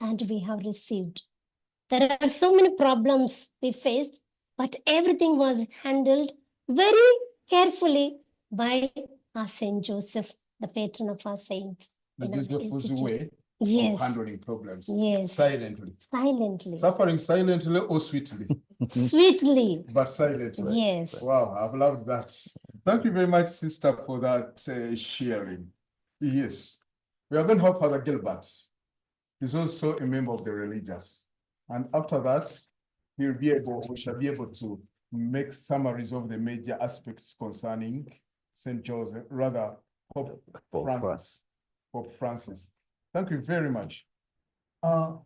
and we have received. There are so many problems we faced, but everything was handled very carefully by our Saint Joseph, the patron of our saints. The in our Joseph was the institute. way Yes. of handling problems. Yes. Silently. Silently. Suffering silently or sweetly, Sweetly. but silently. Yes. Wow, I've loved that. Thank you very much, sister, for that sharing. Yes. We are going to have Father Gilbert. He's also a member of the religious. And after that, we shall be able to make summaries of the major aspects concerning St. Joseph, rather Pope Francis. Thank you very much. Father,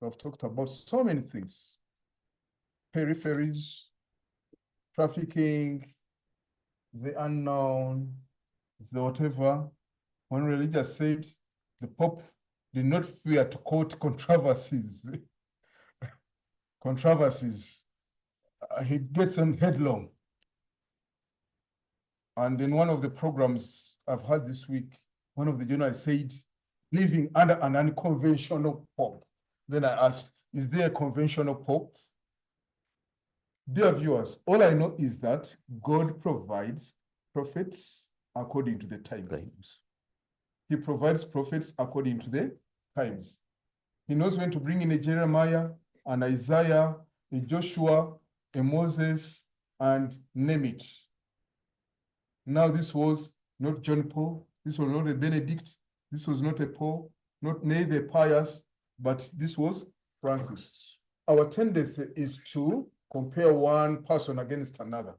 we've talked about so many things. Peripheries, trafficking, the unknown, the whatever. One religious said the Pope did not fear to quote controversies. He gets on headlong. And in one of the programs I've had this week, one of the journalists said, living under an unconventional Pope. Then I asked, is there a conventional Pope? Dear viewers, all I know is that God provides prophets according to the times. He provides prophets according to the times. He knows when to bring in a Jeremiah, an Isaiah, a Joshua, a Moses, and name it. Now this was not John Paul, this was not a Benedict, this was not a Paul, not neither Pius, but this was Francis. Our tendency is to compare one person against another.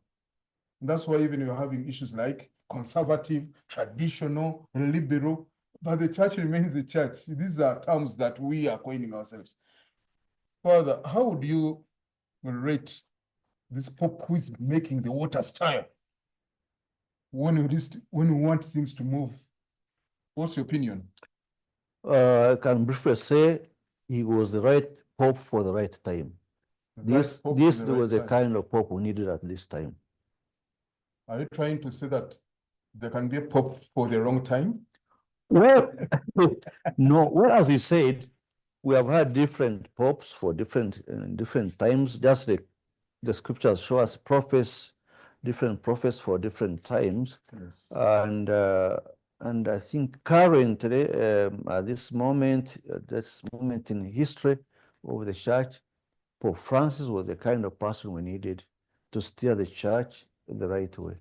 And that's why even you're having issues like conservative, traditional, liberal, but the church remains the church. These are terms that we are coining ourselves. Father, how would you rate this Pope who is making the water stir when we want things to move? What's your opinion? I can briefly say he was the right Pope for the right time. This was the kind of Pope we needed at this time. Are you trying to say that there can be a Pope for the wrong time? Well, no. Well, as you said, we have had different popes for different times. Just the scriptures show us different prophets for different times. Yes. And I think currently, at this moment in history of the church, Pope Francis was the kind of person we needed to steer the church the right way.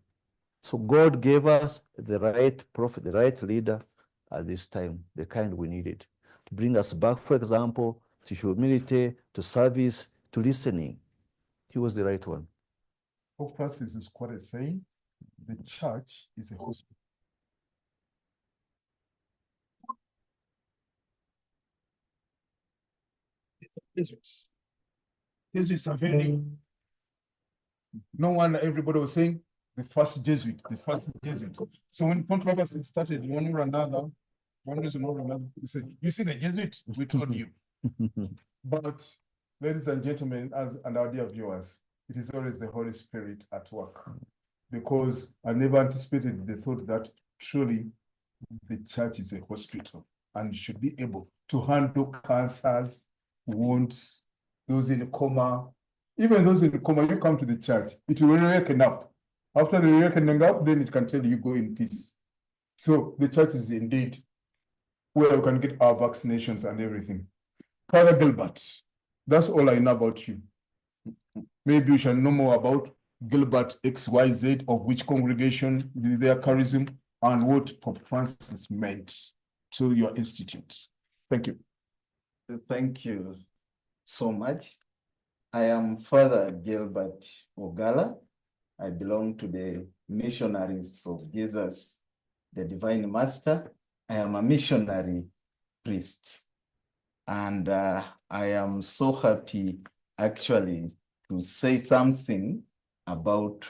So God gave us the right prophet, the right leader at this time, the kind we needed to bring us back, for example, to humility, to service, to listening. He was the right one. Pope Francis is quite saying, the church is a hospital. Jesuits are very, no wonder everybody was saying the first Jesuit. So when controversy started, one or another, one reason or another, we said, you see the Jesuit, we told you. But ladies and gentlemen, and our dear viewers, it is always the Holy Spirit at work. Because I never anticipated the thought that truly the church is a hospital and should be able to handle cancers, wounds, those in a coma. Even those in a coma, you come to the church, it will waken up. After the wakening up, then it can tell you go in peace. So the church is indeed where we can get our vaccinations and everything. Father Gilbert, that's all I know about you. Maybe we shall know more about Gilbert XYZ, of which congregation, their charism, and what Pope Francis meant to your institute. Thank you. Thank you so much. I am Father Gilbert Ogala. I belong to the Missionaries of Jesus, the Divine Master. I am a missionary priest. And I am so happy actually to say something about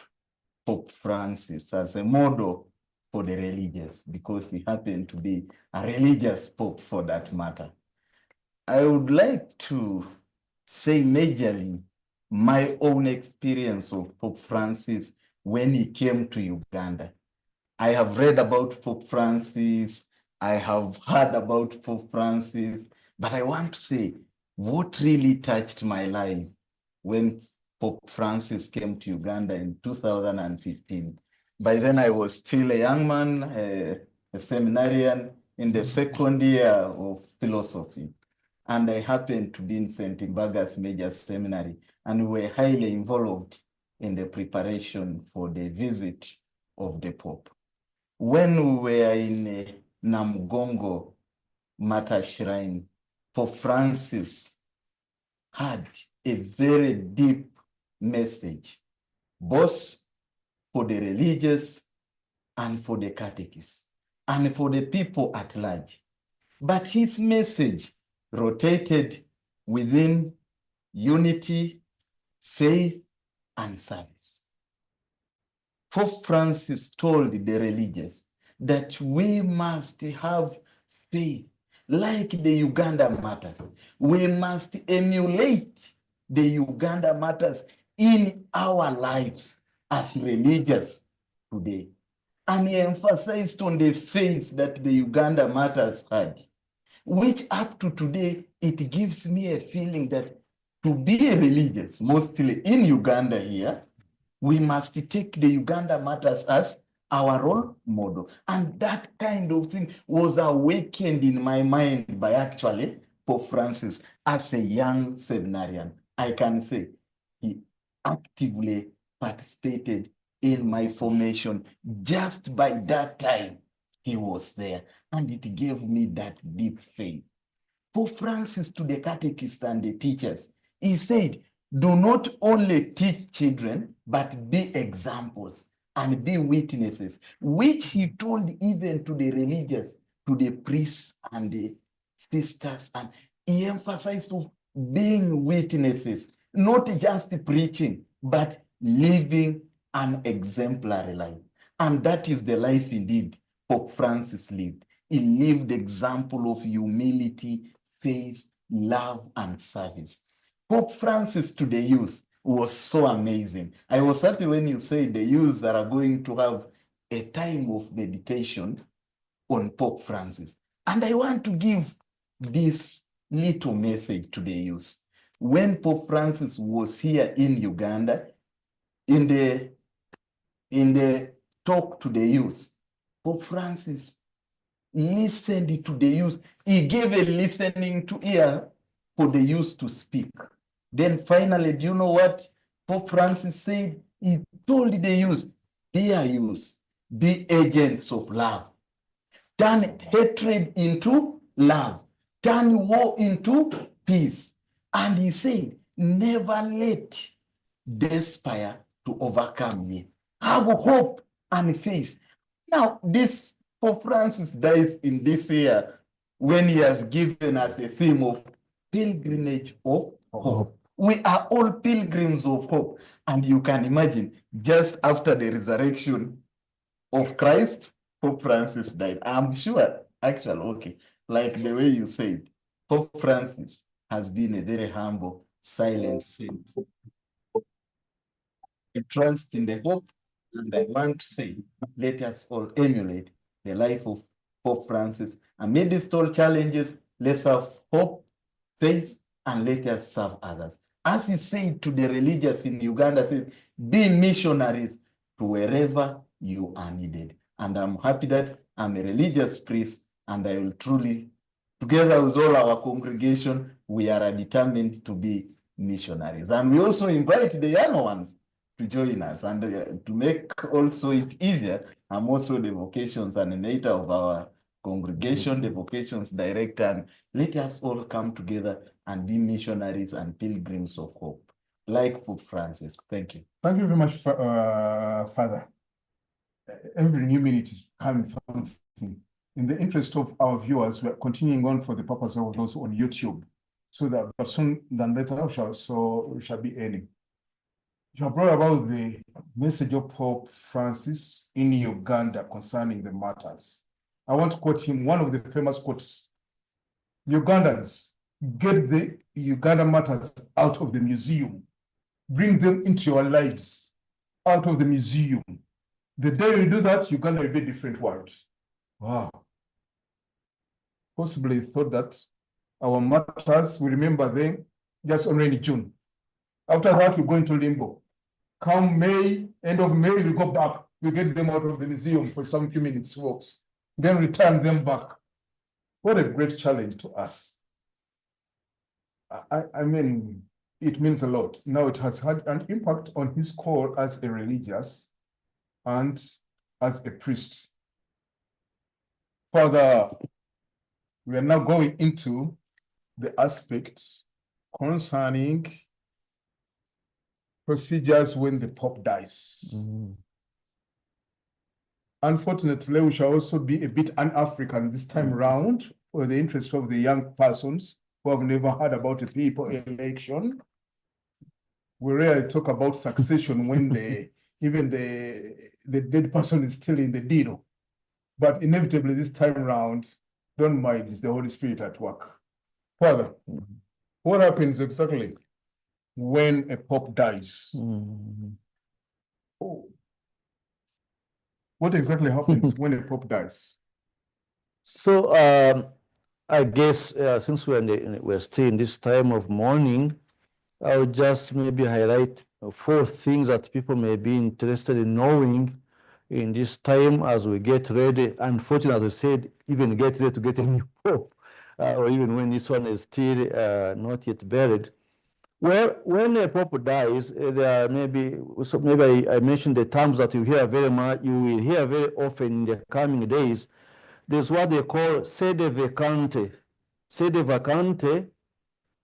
Pope Francis as a model for the religious, because he happened to be a religious Pope for that matter. I would like to say majorly my own experience of Pope Francis when he came to Uganda. I have read about Pope Francis, I have heard about Pope Francis, but I want to say what really touched my life when Pope Francis came to Uganda in 2015. By then I was still a young man, a seminarian in the second year of philosophy. And I happened to be in St. Mbaga's Major Seminary, and we were highly involved in the preparation for the visit of the Pope. When we were in Namugongo Mata Shrine, Pope Francis had a very deep message, both for the religious and for the catechists, and for the people at large. But his message rotated within unity, faith, and service. Pope Francis told the religious that we must have faith like the Uganda matters. We must emulate the Uganda matters in our lives as religious today. And he emphasized on the faith that the Uganda matters had, which up to today, it gives me a feeling that to be a religious, mostly in Uganda here, we must take the Uganda matters as our role model. And that kind of thing was awakened in my mind by actually Pope Francis as a young seminarian. I can say he actively participated in my formation. Just by that time, he was there, and it gave me that deep faith. Pope Francis, to the catechists and the teachers, he said, do not only teach children, but be examples and be witnesses, which he told even to the religious, to the priests and the sisters. And he emphasized of being witnesses, not just preaching, but living an exemplary life. And that is the life indeed Pope Francis lived. He lived the example of humility, faith, love, and service. Pope Francis to the youth was so amazing. I was happy when you said the youth are going to have a time of meditation on Pope Francis. And I want to give this little message to the youth. When Pope Francis was here in Uganda, in the talk to the youth, Pope Francis listened to the youth. He gave a listening to ear for the youth to speak. Then finally, do you know what Pope Francis said? He told the youth, dear youth, be agents of love. Turn hatred into love. Turn war into peace. And he said, never let despair to overcome me. Have hope and faith. Now, this Pope Francis dies in this year when he has given us a theme of pilgrimage of hope. We are all pilgrims of hope. And you can imagine, just after the resurrection of Christ, Pope Francis died. I'm sure, actually, okay, like the way you said, Pope Francis has been a very humble, silent saint. I trust in the hope, and I want to say, let us all emulate the life of Pope Francis. Amidst all challenges, let's have hope, faith, and let us serve others. As he said to the religious in Uganda, says, be missionaries to wherever you are needed. And I'm happy that I'm a religious priest, and I will truly, together with all our congregation, we are determined to be missionaries. And we also invite the young ones to join us, and to make also it easier, I'm also the vocations animator of our congregation, the vocations director, and let us all come together and be missionaries and pilgrims of hope, like Pope Francis. Thank you. Thank you very much, Father. Every new minute is coming something. In the interest of our viewers, we are continuing on for the purpose of those on YouTube, so that soon than later we shall be ending. You have brought about the message of Pope Francis in Uganda concerning the matters. I want to quote him, one of the famous quotes. Ugandans, get the Uganda matters out of the museum. Bring them into your lives, out of the museum. The day you do that, Uganda will be a different world. Wow. Possibly thought that our matters, we remember them just only in June. After that, we go into limbo. Come May, end of May, we go back. We get them out of the museum for some few minutes walks, then return them back. What a great challenge to us. I mean, it means a lot. Now it has had an impact on his call as a religious and as a priest. Further, we are now going into the aspects concerning procedures when the Pope dies. Unfortunately, we shall also be a bit un-African this time round for the interest of the young persons who have never heard about a people election. We rarely talk about succession when even the dead person is still in the deed. But inevitably this time round, don't mind, it's the Holy Spirit at work. Father, what happens exactly when a pope dies? Oh. What exactly happens when a pope dies? So I guess since we're still in this time of mourning, I would just maybe highlight 4 things that people may be interested in knowing in this time as we get ready. Unfortunately, as I said, even get ready to get a new pope, or even when this one is still not yet buried. Well, when a pope dies, there are maybe I mentioned the terms that you hear very much, you will hear very often in the coming days. There's what they call sede vacante. Sede vacante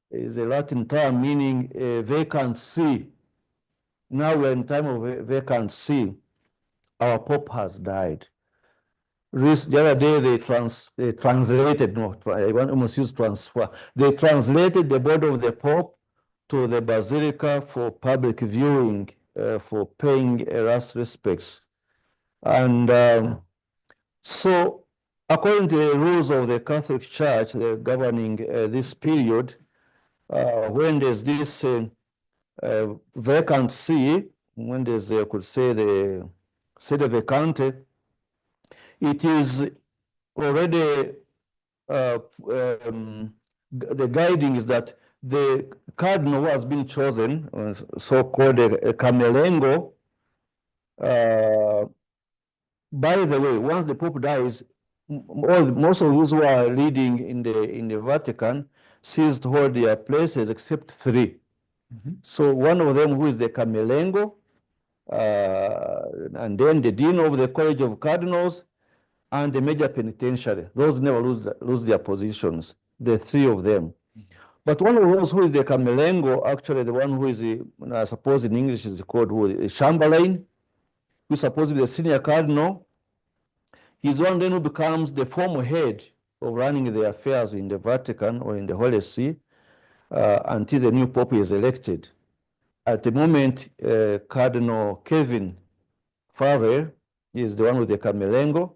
is a Latin term meaning a vacant see. Now we're in time of vacant see. Our Pope has died. The other day they translated, no, I almost use transfer. They translated the body of the Pope to the Basilica for public viewing, for paying last respects. And so according to the rules of the Catholic Church governing this period, when there's this vacant see, when there's, I could say, the sede vacante, it is already, the guiding is that the cardinal who has been chosen, so-called a camelengo, by the way, once the Pope dies, most of those who are leading in the Vatican cease to hold their places except 3. So one of them, who is the camelengo, and then the dean of the College of Cardinals, and the major penitentiary. Those never lose their positions, the 3 of them. But one of those who is the camelengo, actually the one who is, I suppose in English is called a Chamberlain, who is supposed to be the senior cardinal. He's one then who becomes the formal head of running the affairs in the Vatican or in the Holy See until the new Pope is elected. At the moment, Cardinal Kevin Farrell is the one with the camelengo.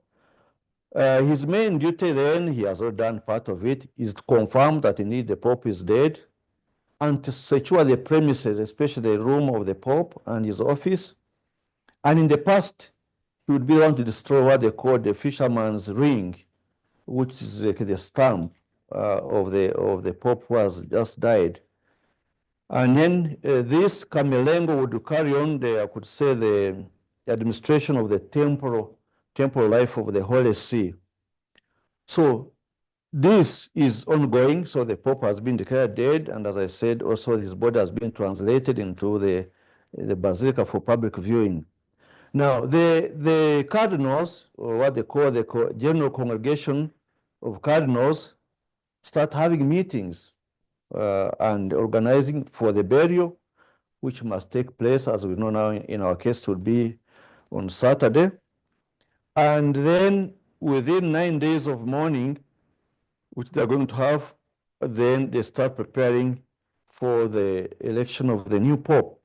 His main duty then, he has already done part of it, is to confirm that indeed the Pope is dead and to secure the premises, especially the room of the Pope and his office. And in the past, he would be the one to destroy what they call the fisherman's ring, which is like the stamp of the Pope who has just died. And then this camelengo would carry on I could say, the administration of the temporal life of the Holy See. So this is ongoing. So the Pope has been declared dead, and as I said, also his body has been translated into the Basilica for public viewing. Now, the cardinals, or what they call the General Congregation of Cardinals, start having meetings and organizing for the burial, which must take place, as we know now in our case, would be on Saturday. And then within 9 days of mourning, which they're going to have, then they start preparing for the election of the new Pope.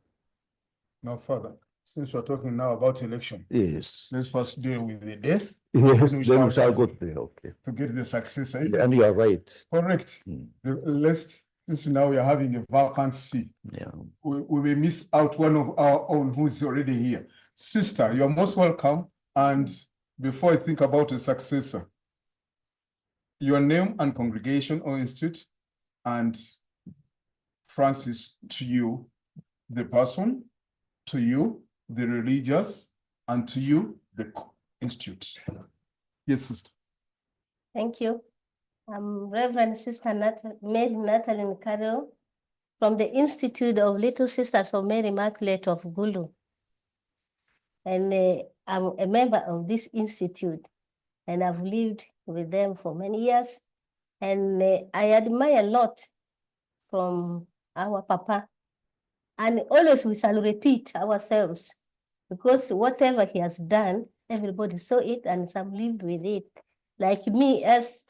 Now, Father, since we're talking now about election, yes, let's first deal with the death Yes, we then we shall have go there, okay. to get the successor. isn't And it? you are right. Correct. Since now we are having a vacancy, Yeah. we may miss out one of our own who's already here. Sister, you're most welcome. And before I think about a successor, your name and congregation or institute, and Francis, to you, the person, to you, the religious, and to you, the institute. Yes, sister. Thank you. I'm Reverend Sister Mary Nathalie Carroll from the Institute of Little Sisters of Mary Immaculate of Gulu. And I'm a member of this institute, and I've lived with them for many years. And I admire a lot from our Papa. And always we shall repeat ourselves, because whatever he has done, everybody saw it and some lived with it. Like me, as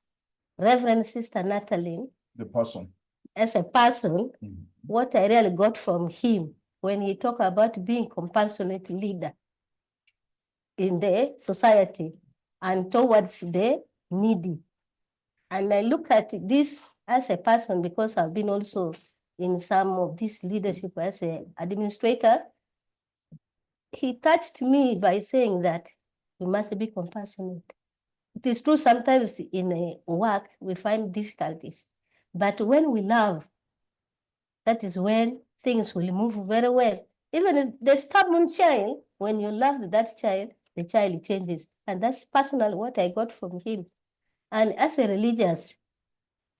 Reverend Sister Natalie, The person. as a person, what I really got from him when he talked about being compassionate leader in the society and towards the needy. And I look at this as a person because I've been also in some of this leadership as an administrator. He touched me by saying that we must be compassionate. It is true sometimes in a work we find difficulties, but when we love, that is when things will move very well. Even the stubborn child, when you love that child, the child changes. And that's personally what I got from him. And as a religious,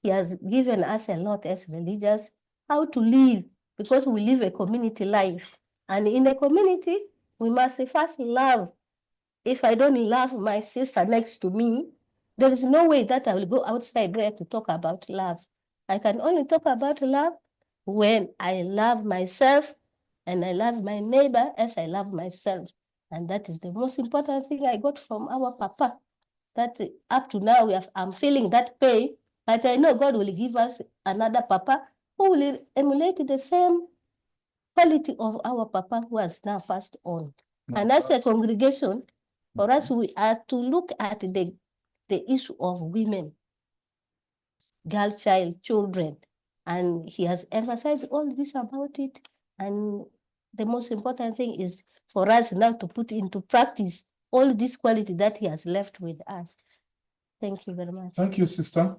he has given us a lot as religious, how to live, because we live a community life. And in the community, we must first love. If I don't love my sister next to me, there is no way that I will go outside there to talk about love. I can only talk about love when I love myself and I love my neighbor as I love myself. And that is the most important thing I got from our Papa. That up to now, I'm feeling that pain, but I know God will give us another Papa who will emulate the same quality of our Papa who has now passed on. And as a congregation, for us, we are to look at the issue of women, girl, child, children. And he has emphasized all this about it. And the most important thing is for us now to put into practice all this quality that he has left with us. Thank you very much. Thank you, sister.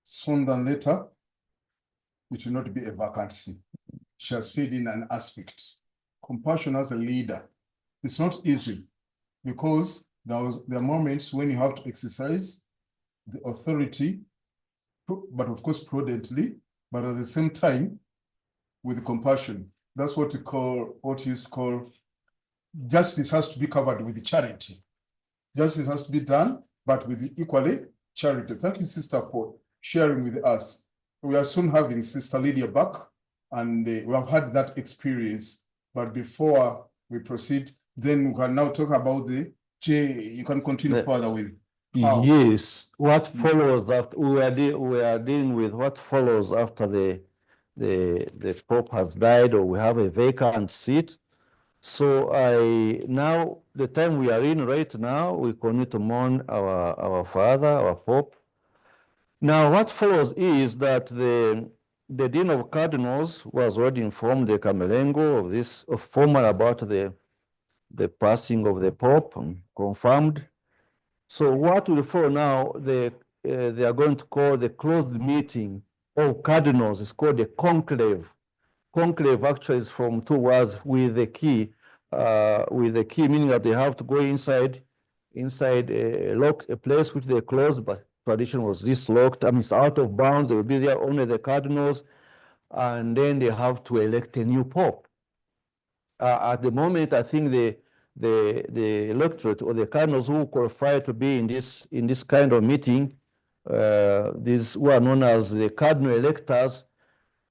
Sooner than later, it will not be a vacancy. She has filled in an aspect. Compassion as a leader. It's not easy because there are moments when you have to exercise the authority, but of course prudently, but at the same time with compassion. That's what you call justice has to be covered with charity. Justice has to be done, but with equally charity. Thank you, sister, for sharing with us. We are soon having Sister Lydia back, and we have had that experience. But before we proceed, then we can now talk about you can continue further with. Yes, what follows after we are dealing with what follows after the Pope has died or we have a vacant seat. So now the time we are in right now, we continue to mourn our father, our Pope. Now what follows is that the Dean of Cardinals was already informed the Camelengo of this formal about the passing of the Pope, confirmed. So what will follow now, they are going to call the closed meeting of cardinals. It's called the conclave. Conclave actually is from two words with the key meaning that they have to go inside a place which they closed, but tradition was this locked. I mean, it's out of bounds. They will be there, only the cardinals, and then they have to elect a new Pope. At the moment, I think the electorate or the cardinals who qualify to be in this kind of meeting, these who are known as the cardinal electors,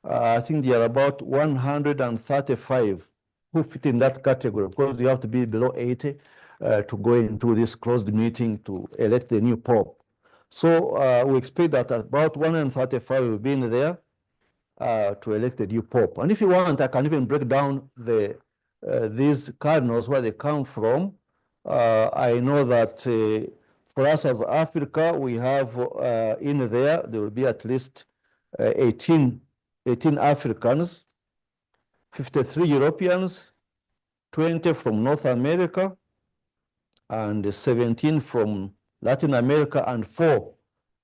I think they are about 135 who fit in that category, because you have to be below 80 to go into this closed meeting to elect the new Pope. So we expect that about 135 will be in there to elect the new Pope. And if you want, I can even break down these cardinals, where they come from. I know that for us as Africa, we have in there will be at least 18 Africans, 53 Europeans, 20 from North America, and 17 from Latin America, and 4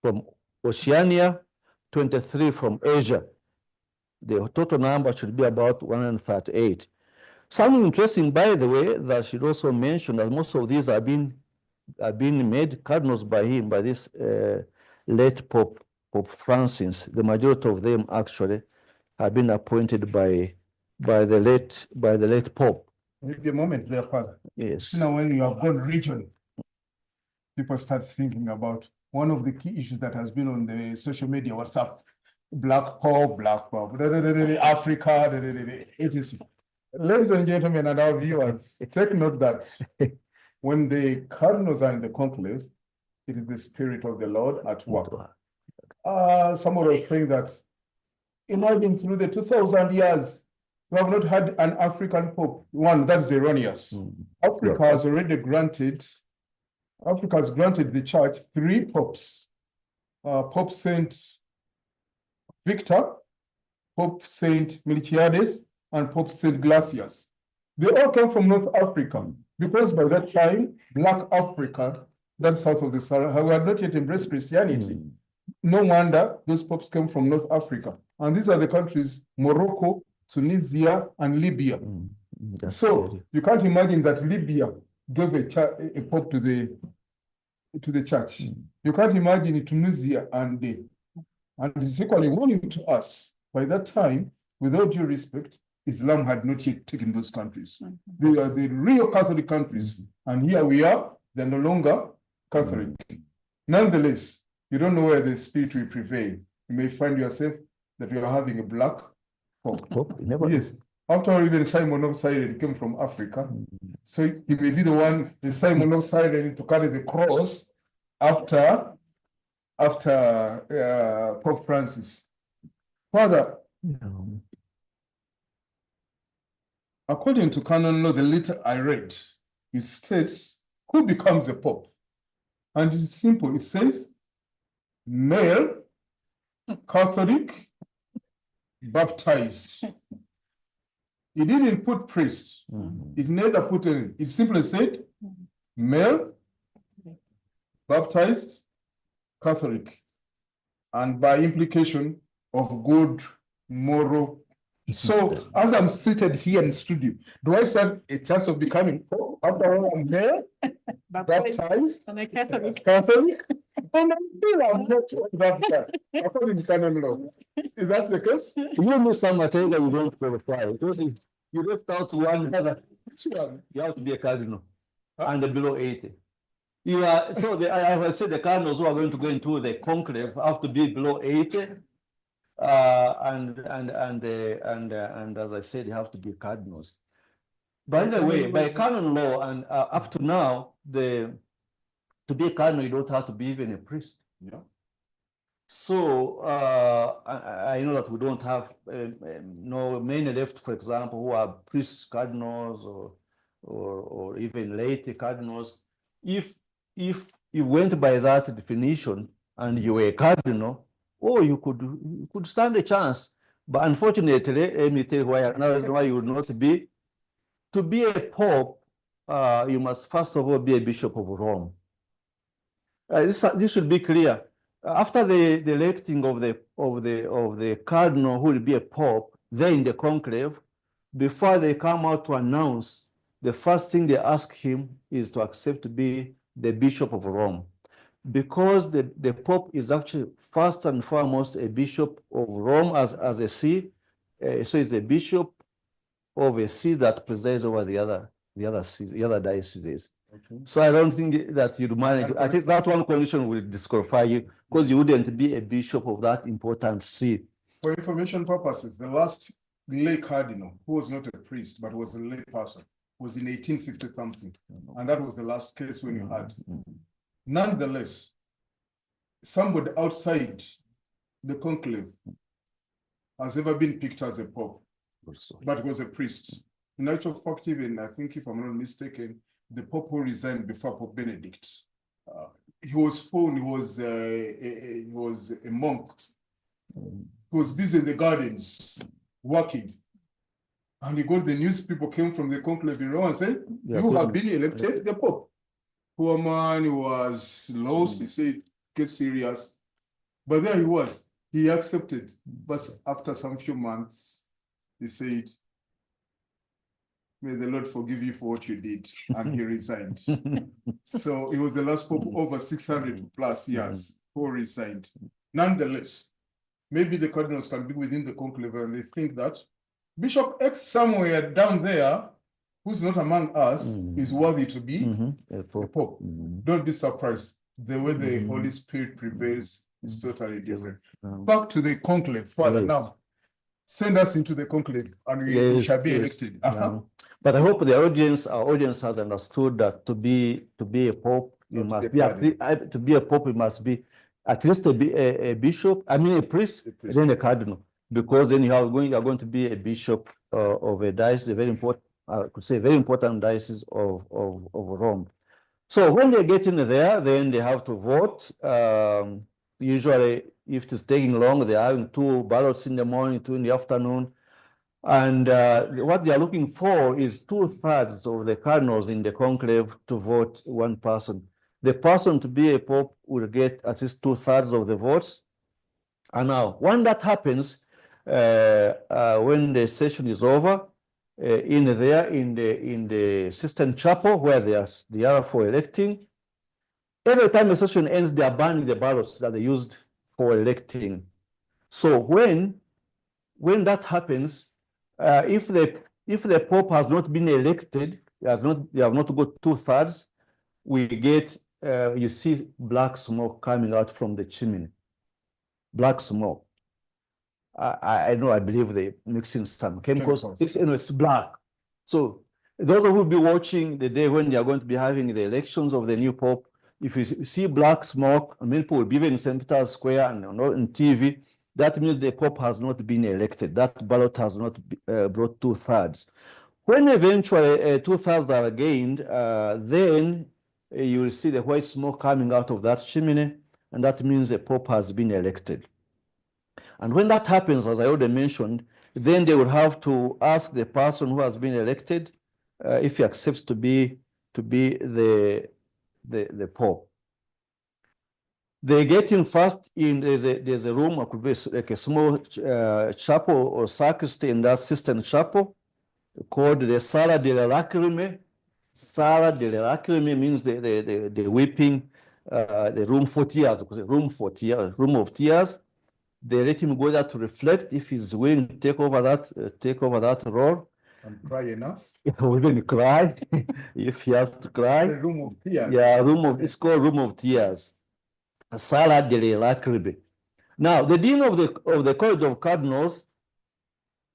from Oceania, 23 from Asia. The total number should be about 138. Something interesting, by the way, that I should also mention that most of these are being made cardinals by him, by this late Pope Francis. The majority of them actually have been appointed by the late Pope. Maybe a moment there, Father. Yes. Now, when you have gone region, people start thinking about one of the key issues that has been on the social media, WhatsApp, Black Pope, Africa, etc. Ladies and gentlemen, and our viewers, take note that when the cardinals are in the conclave, it is the Spirit of the Lord at work. Somebody was saying that, imagine through the 2,000 years, we have not had an African Pope. One, that's erroneous. Africa has already granted, Africa has granted the church 3 popes. Pope Saint Victor, Pope Saint Melchiades, and Pope Saint Glacius. They all came from North Africa, because by that time, Black Africa, that's south of the Sahara, had not yet embraced Christianity. No wonder those popes came from North Africa. And these are the countries, Morocco, Tunisia, and Libya. So you can't imagine that Libya gave a pope to the church. You can't imagine Tunisia and it's equally warning to us. By that time, with all due respect, Islam had not yet taken those countries. They are the real Catholic countries. And here we are, they're no longer Catholic. Nonetheless, you don't know where the Spirit will prevail. You may find yourself that you are having a black pope. Yes. After all, even Simon of Cyrene came from Africa. So he may be the one, the Simon of Cyrene, to carry the cross after Pope Francis. Father, according to canon law, the letter I read, it states who becomes a pope. And it's simple. It says male, Catholic, baptized. It didn't put priest. It never put any. It simply said male, baptized, Catholic, and by implication of good moral. So as I'm seated here in the studio, do I stand a chance of becoming pope after all I'm male, baptized, and a Catholic? And I'm not that according to canon law. Is that the case? You, Mr. Matega, you don't qualify because you left out one other. You have to be a cardinal and below 80. You are so as I said, the cardinals who are going to go into the conclave have to be below 80. And as I said, you have to be cardinals. By the way, by canon law and up to now, to be a cardinal, you don't have to be even a priest. Yeah. So I know that we don't have many left, for example, who are priests, cardinals, or even laity cardinals. If you went by that definition and you were a cardinal, you could stand a chance. But unfortunately, let me tell you why you would not be. To be a pope, you must first of all be a bishop of Rome. This should be clear. After the electing of the cardinal who will be a pope, they in the conclave, before they come out to announce, the first thing they ask him is to accept to be the bishop of Rome, because the pope is actually first and foremost a bishop of Rome as a see. So he's a bishop of a see that presides over the other dioceses. Okay. So I don't think that you'd manage. I think that one condition will disqualify you because you wouldn't be a bishop of that important see. For information purposes, the last lay cardinal who was not a priest but was a lay person was in 1850 something, and that was the last case when you had. Nonetheless, somebody outside the conclave has ever been picked as a pope, but was a priest. In actual fact, even I think, if I'm not mistaken, the Pope who resigned before Pope Benedict. He was found, he was a monk. He was busy in the gardens working. And he got the news, people came from the conclave in Rome and said, you have been elected the Pope. Poor man, he was lost, he said, get serious. But there he was, he accepted. But after some few months, he said, may the Lord forgive you for what you did. And he resigned. So he was the last Pope over 600 plus years who resigned. Nonetheless, maybe the cardinals can be within the conclave and they think that Bishop X somewhere down there, who's not among us, is worthy to be a Pope. Don't be surprised. The way the Holy Spirit prevails is totally different. Back to the conclave, Father, now. Send us into the conclave and we shall be elected. But I hope our audience has understood that to be a Pope, you must be to be a Pope, you must be at least a bishop, I mean a priest, then a cardinal. Because then you are going to be a bishop of a diocese, a very important, I could say, very important diocese of Rome. So when they get in there, then they have to vote. Usually, if it is taking long, they are having 2 ballots in the morning, 2 in the afternoon. And what they are looking for is 2/3 of the cardinals in the conclave to vote one person. The person to be a pope will get at least 2/3 of the votes. And now, when that happens, when the session is over, in the Sistine Chapel where they are for electing, every time the session ends, they are burning the ballots that they used for electing. So when that happens, if the Pope has not been elected, they have not got 2/3, we get you see black smoke coming out from the chimney. Black smoke. I know, I believe they mixing some chemicals. It's black. So those who will be watching the day when they are going to be having the elections of the new Pope, if you see black smoke, many people will be in St. Peter's Square and not on TV, that means the Pope has not been elected. That ballot has not brought 2/3. When eventually 2/3 are gained, then you will see the white smoke coming out of that chimney, and that means the Pope has been elected. And when that happens, as I already mentioned, then they will have to ask the person who has been elected if he accepts to be the Pope. They get in first in there's a room, or could be like a small chapel or sacristy in that Sistine Chapel called the Sala delle Lacrime. Sala delle Lacrime means the weeping, the room for tears, room of tears. They let him go there to reflect if he's willing to take over that role. And cry enough. Even cry if he has to cry. The room of tears. Yeah, it's called room of tears. Sala delle Lacrime. Now, the dean of the College of Cardinals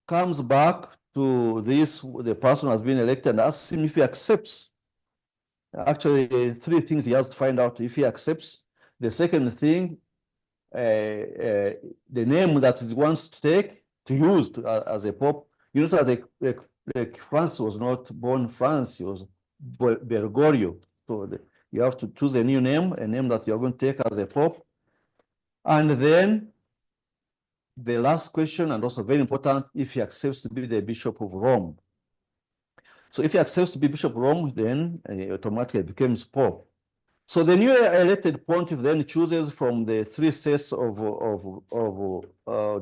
comes back to the person who has been elected and asks him if he accepts. Actually, 3 things he has to find out if he accepts. The second thing, the name that he wants to take to use as a pope. You know that like Francis was not born Francis, he was Bergoglio. So you have to choose a new name, a name that you're going to take as a pope. And then the last question, and also very important, if he accepts to be the Bishop of Rome. So if he accepts to be Bishop of Rome, then he automatically becomes Pope. So the new elected pontiff then chooses from the 3 sets of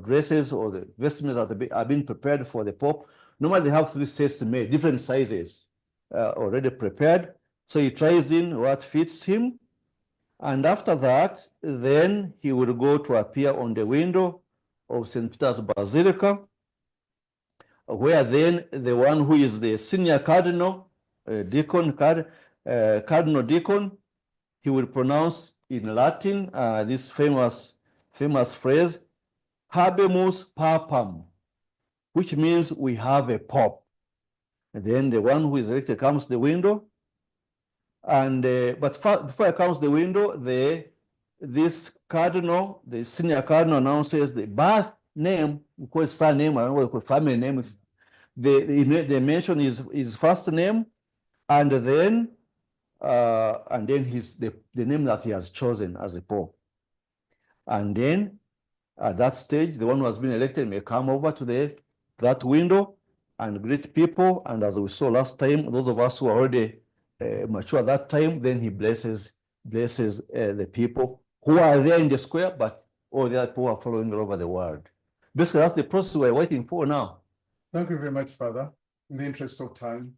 dresses or the vestments that are being prepared for the Pope. Normally they have 3 sets made, different sizes already prepared. So he tries in what fits him. And after that, then he will go to appear on the window of St. Peter's Basilica, where then the one who is the senior cardinal, cardinal deacon, he will pronounce in Latin this famous phrase, habemus papam, which means we have a pope. And then the one who is elected comes to the window, and but before he comes to the window, this cardinal, the senior cardinal, announces the birth name, we call it surname, I don't know what we call family name. They mention his first name, and then and then the name that he has chosen as the Pope. And then at that stage, the one who has been elected may come over to that window and greet people. And as we saw last time, those of us who are already mature at that time, then he blesses the people who are there in the square, but all the other people are following all over the world. Basically, that's the process we're waiting for now. Thank you very much, Father. In the interest of time,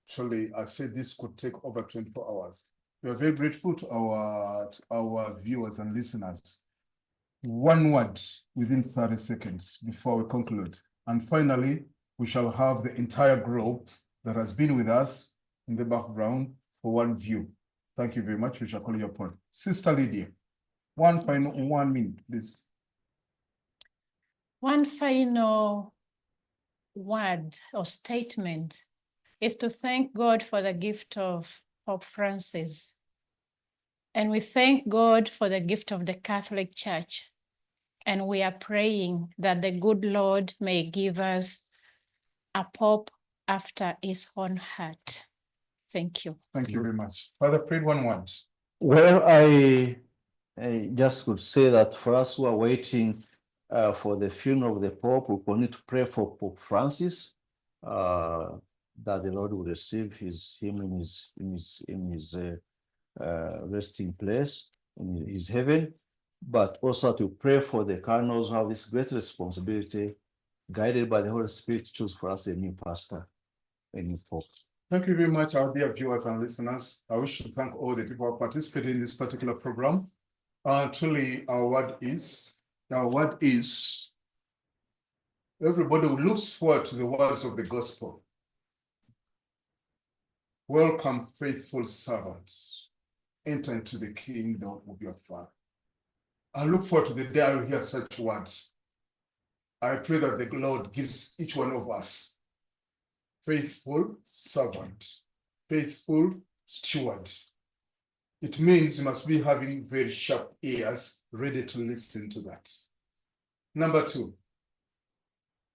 actually, I said this could take over 24 hours. We are very grateful to our viewers and listeners. One word within 30 seconds before we conclude. And finally, we shall have the entire group that has been with us in the background for one view. Thank you very much. We shall call you upon. Sister Lydia, one final 1 minute, please. One final word or statement is to thank God for the gift of Pope Francis. And we thank God for the gift of the Catholic Church. And we are praying that the good Lord may give us a Pope after his own heart. Thank you. Thank you very much. Father, pray one word. Well, I just could say that for us who are waiting for the funeral of the Pope, we need to pray for Pope Francis, that the Lord will receive him in his resting place in his heaven, but also to pray for the cardinals who have this great responsibility, guided by the Holy Spirit, to choose for us a new pastor, a new Pope. Thank you very much, our dear viewers and listeners. I wish to thank all the people who participated in this particular program. Truly, our word is, everybody who looks forward to the words of the gospel. Welcome, faithful servants. Enter into the kingdom of your Father. I look forward to the day I will hear such words. I pray that the Lord gives each one of us faithful servant, faithful steward. It means you must be having very sharp ears, ready to listen to that. Number two,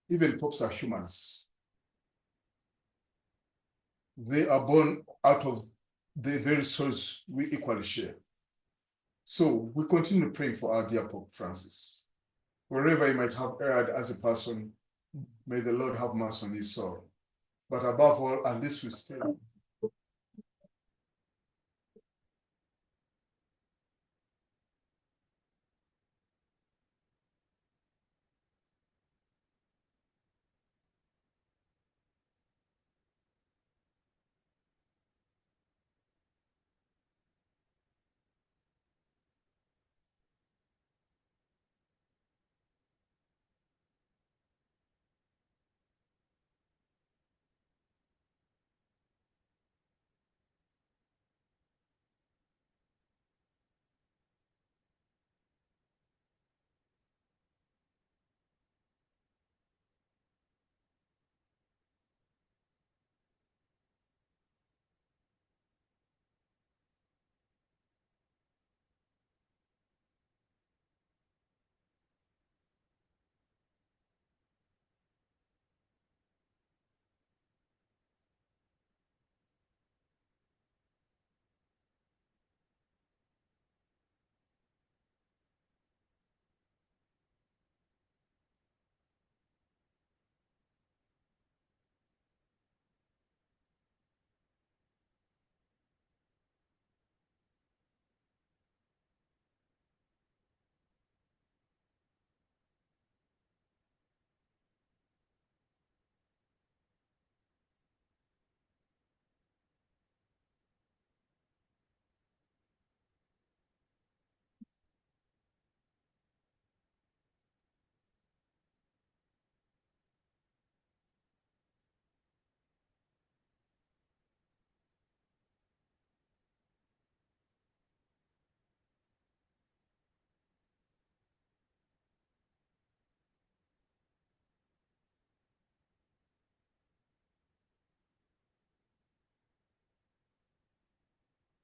even popes are humans. They are born out of the very souls we equally share. So we continue praying for our dear Pope Francis. Wherever he might have erred as a person, may the Lord have mercy on his soul. But above all, at least we stay.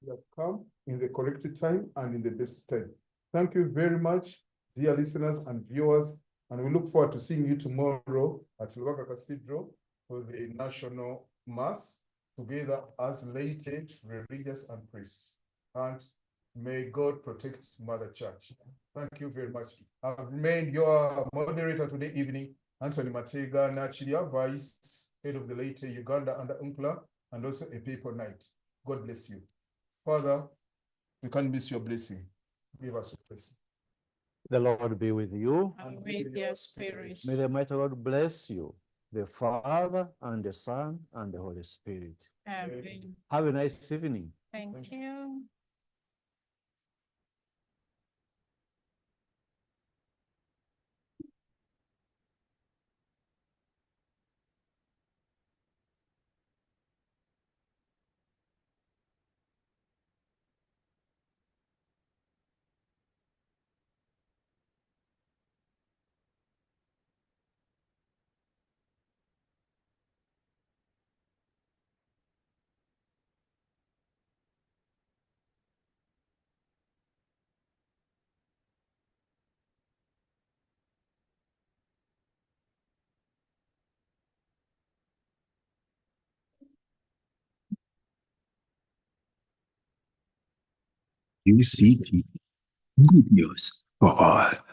You have come in the correct time and in the best time. Thank you very much, dear listeners and viewers, and we look forward to seeing you tomorrow at Luwaka Cathedral for the National Mass. together as laity, religious and priests. And may God protect Mother Church. Thank you very much. I've remained your moderator today evening, Anthony Matega Nachilia, Vice Head of the Laity Uganda under UNCCLA, and also a people night. God bless you. Father, we can't miss your blessing. Give us your blessing. The Lord be with you. And with your spirit. May the mighty Lord bless you, the Father and the Son and the Holy Spirit. Amen. Have a nice evening. Thank you. UCCLA, good news for all.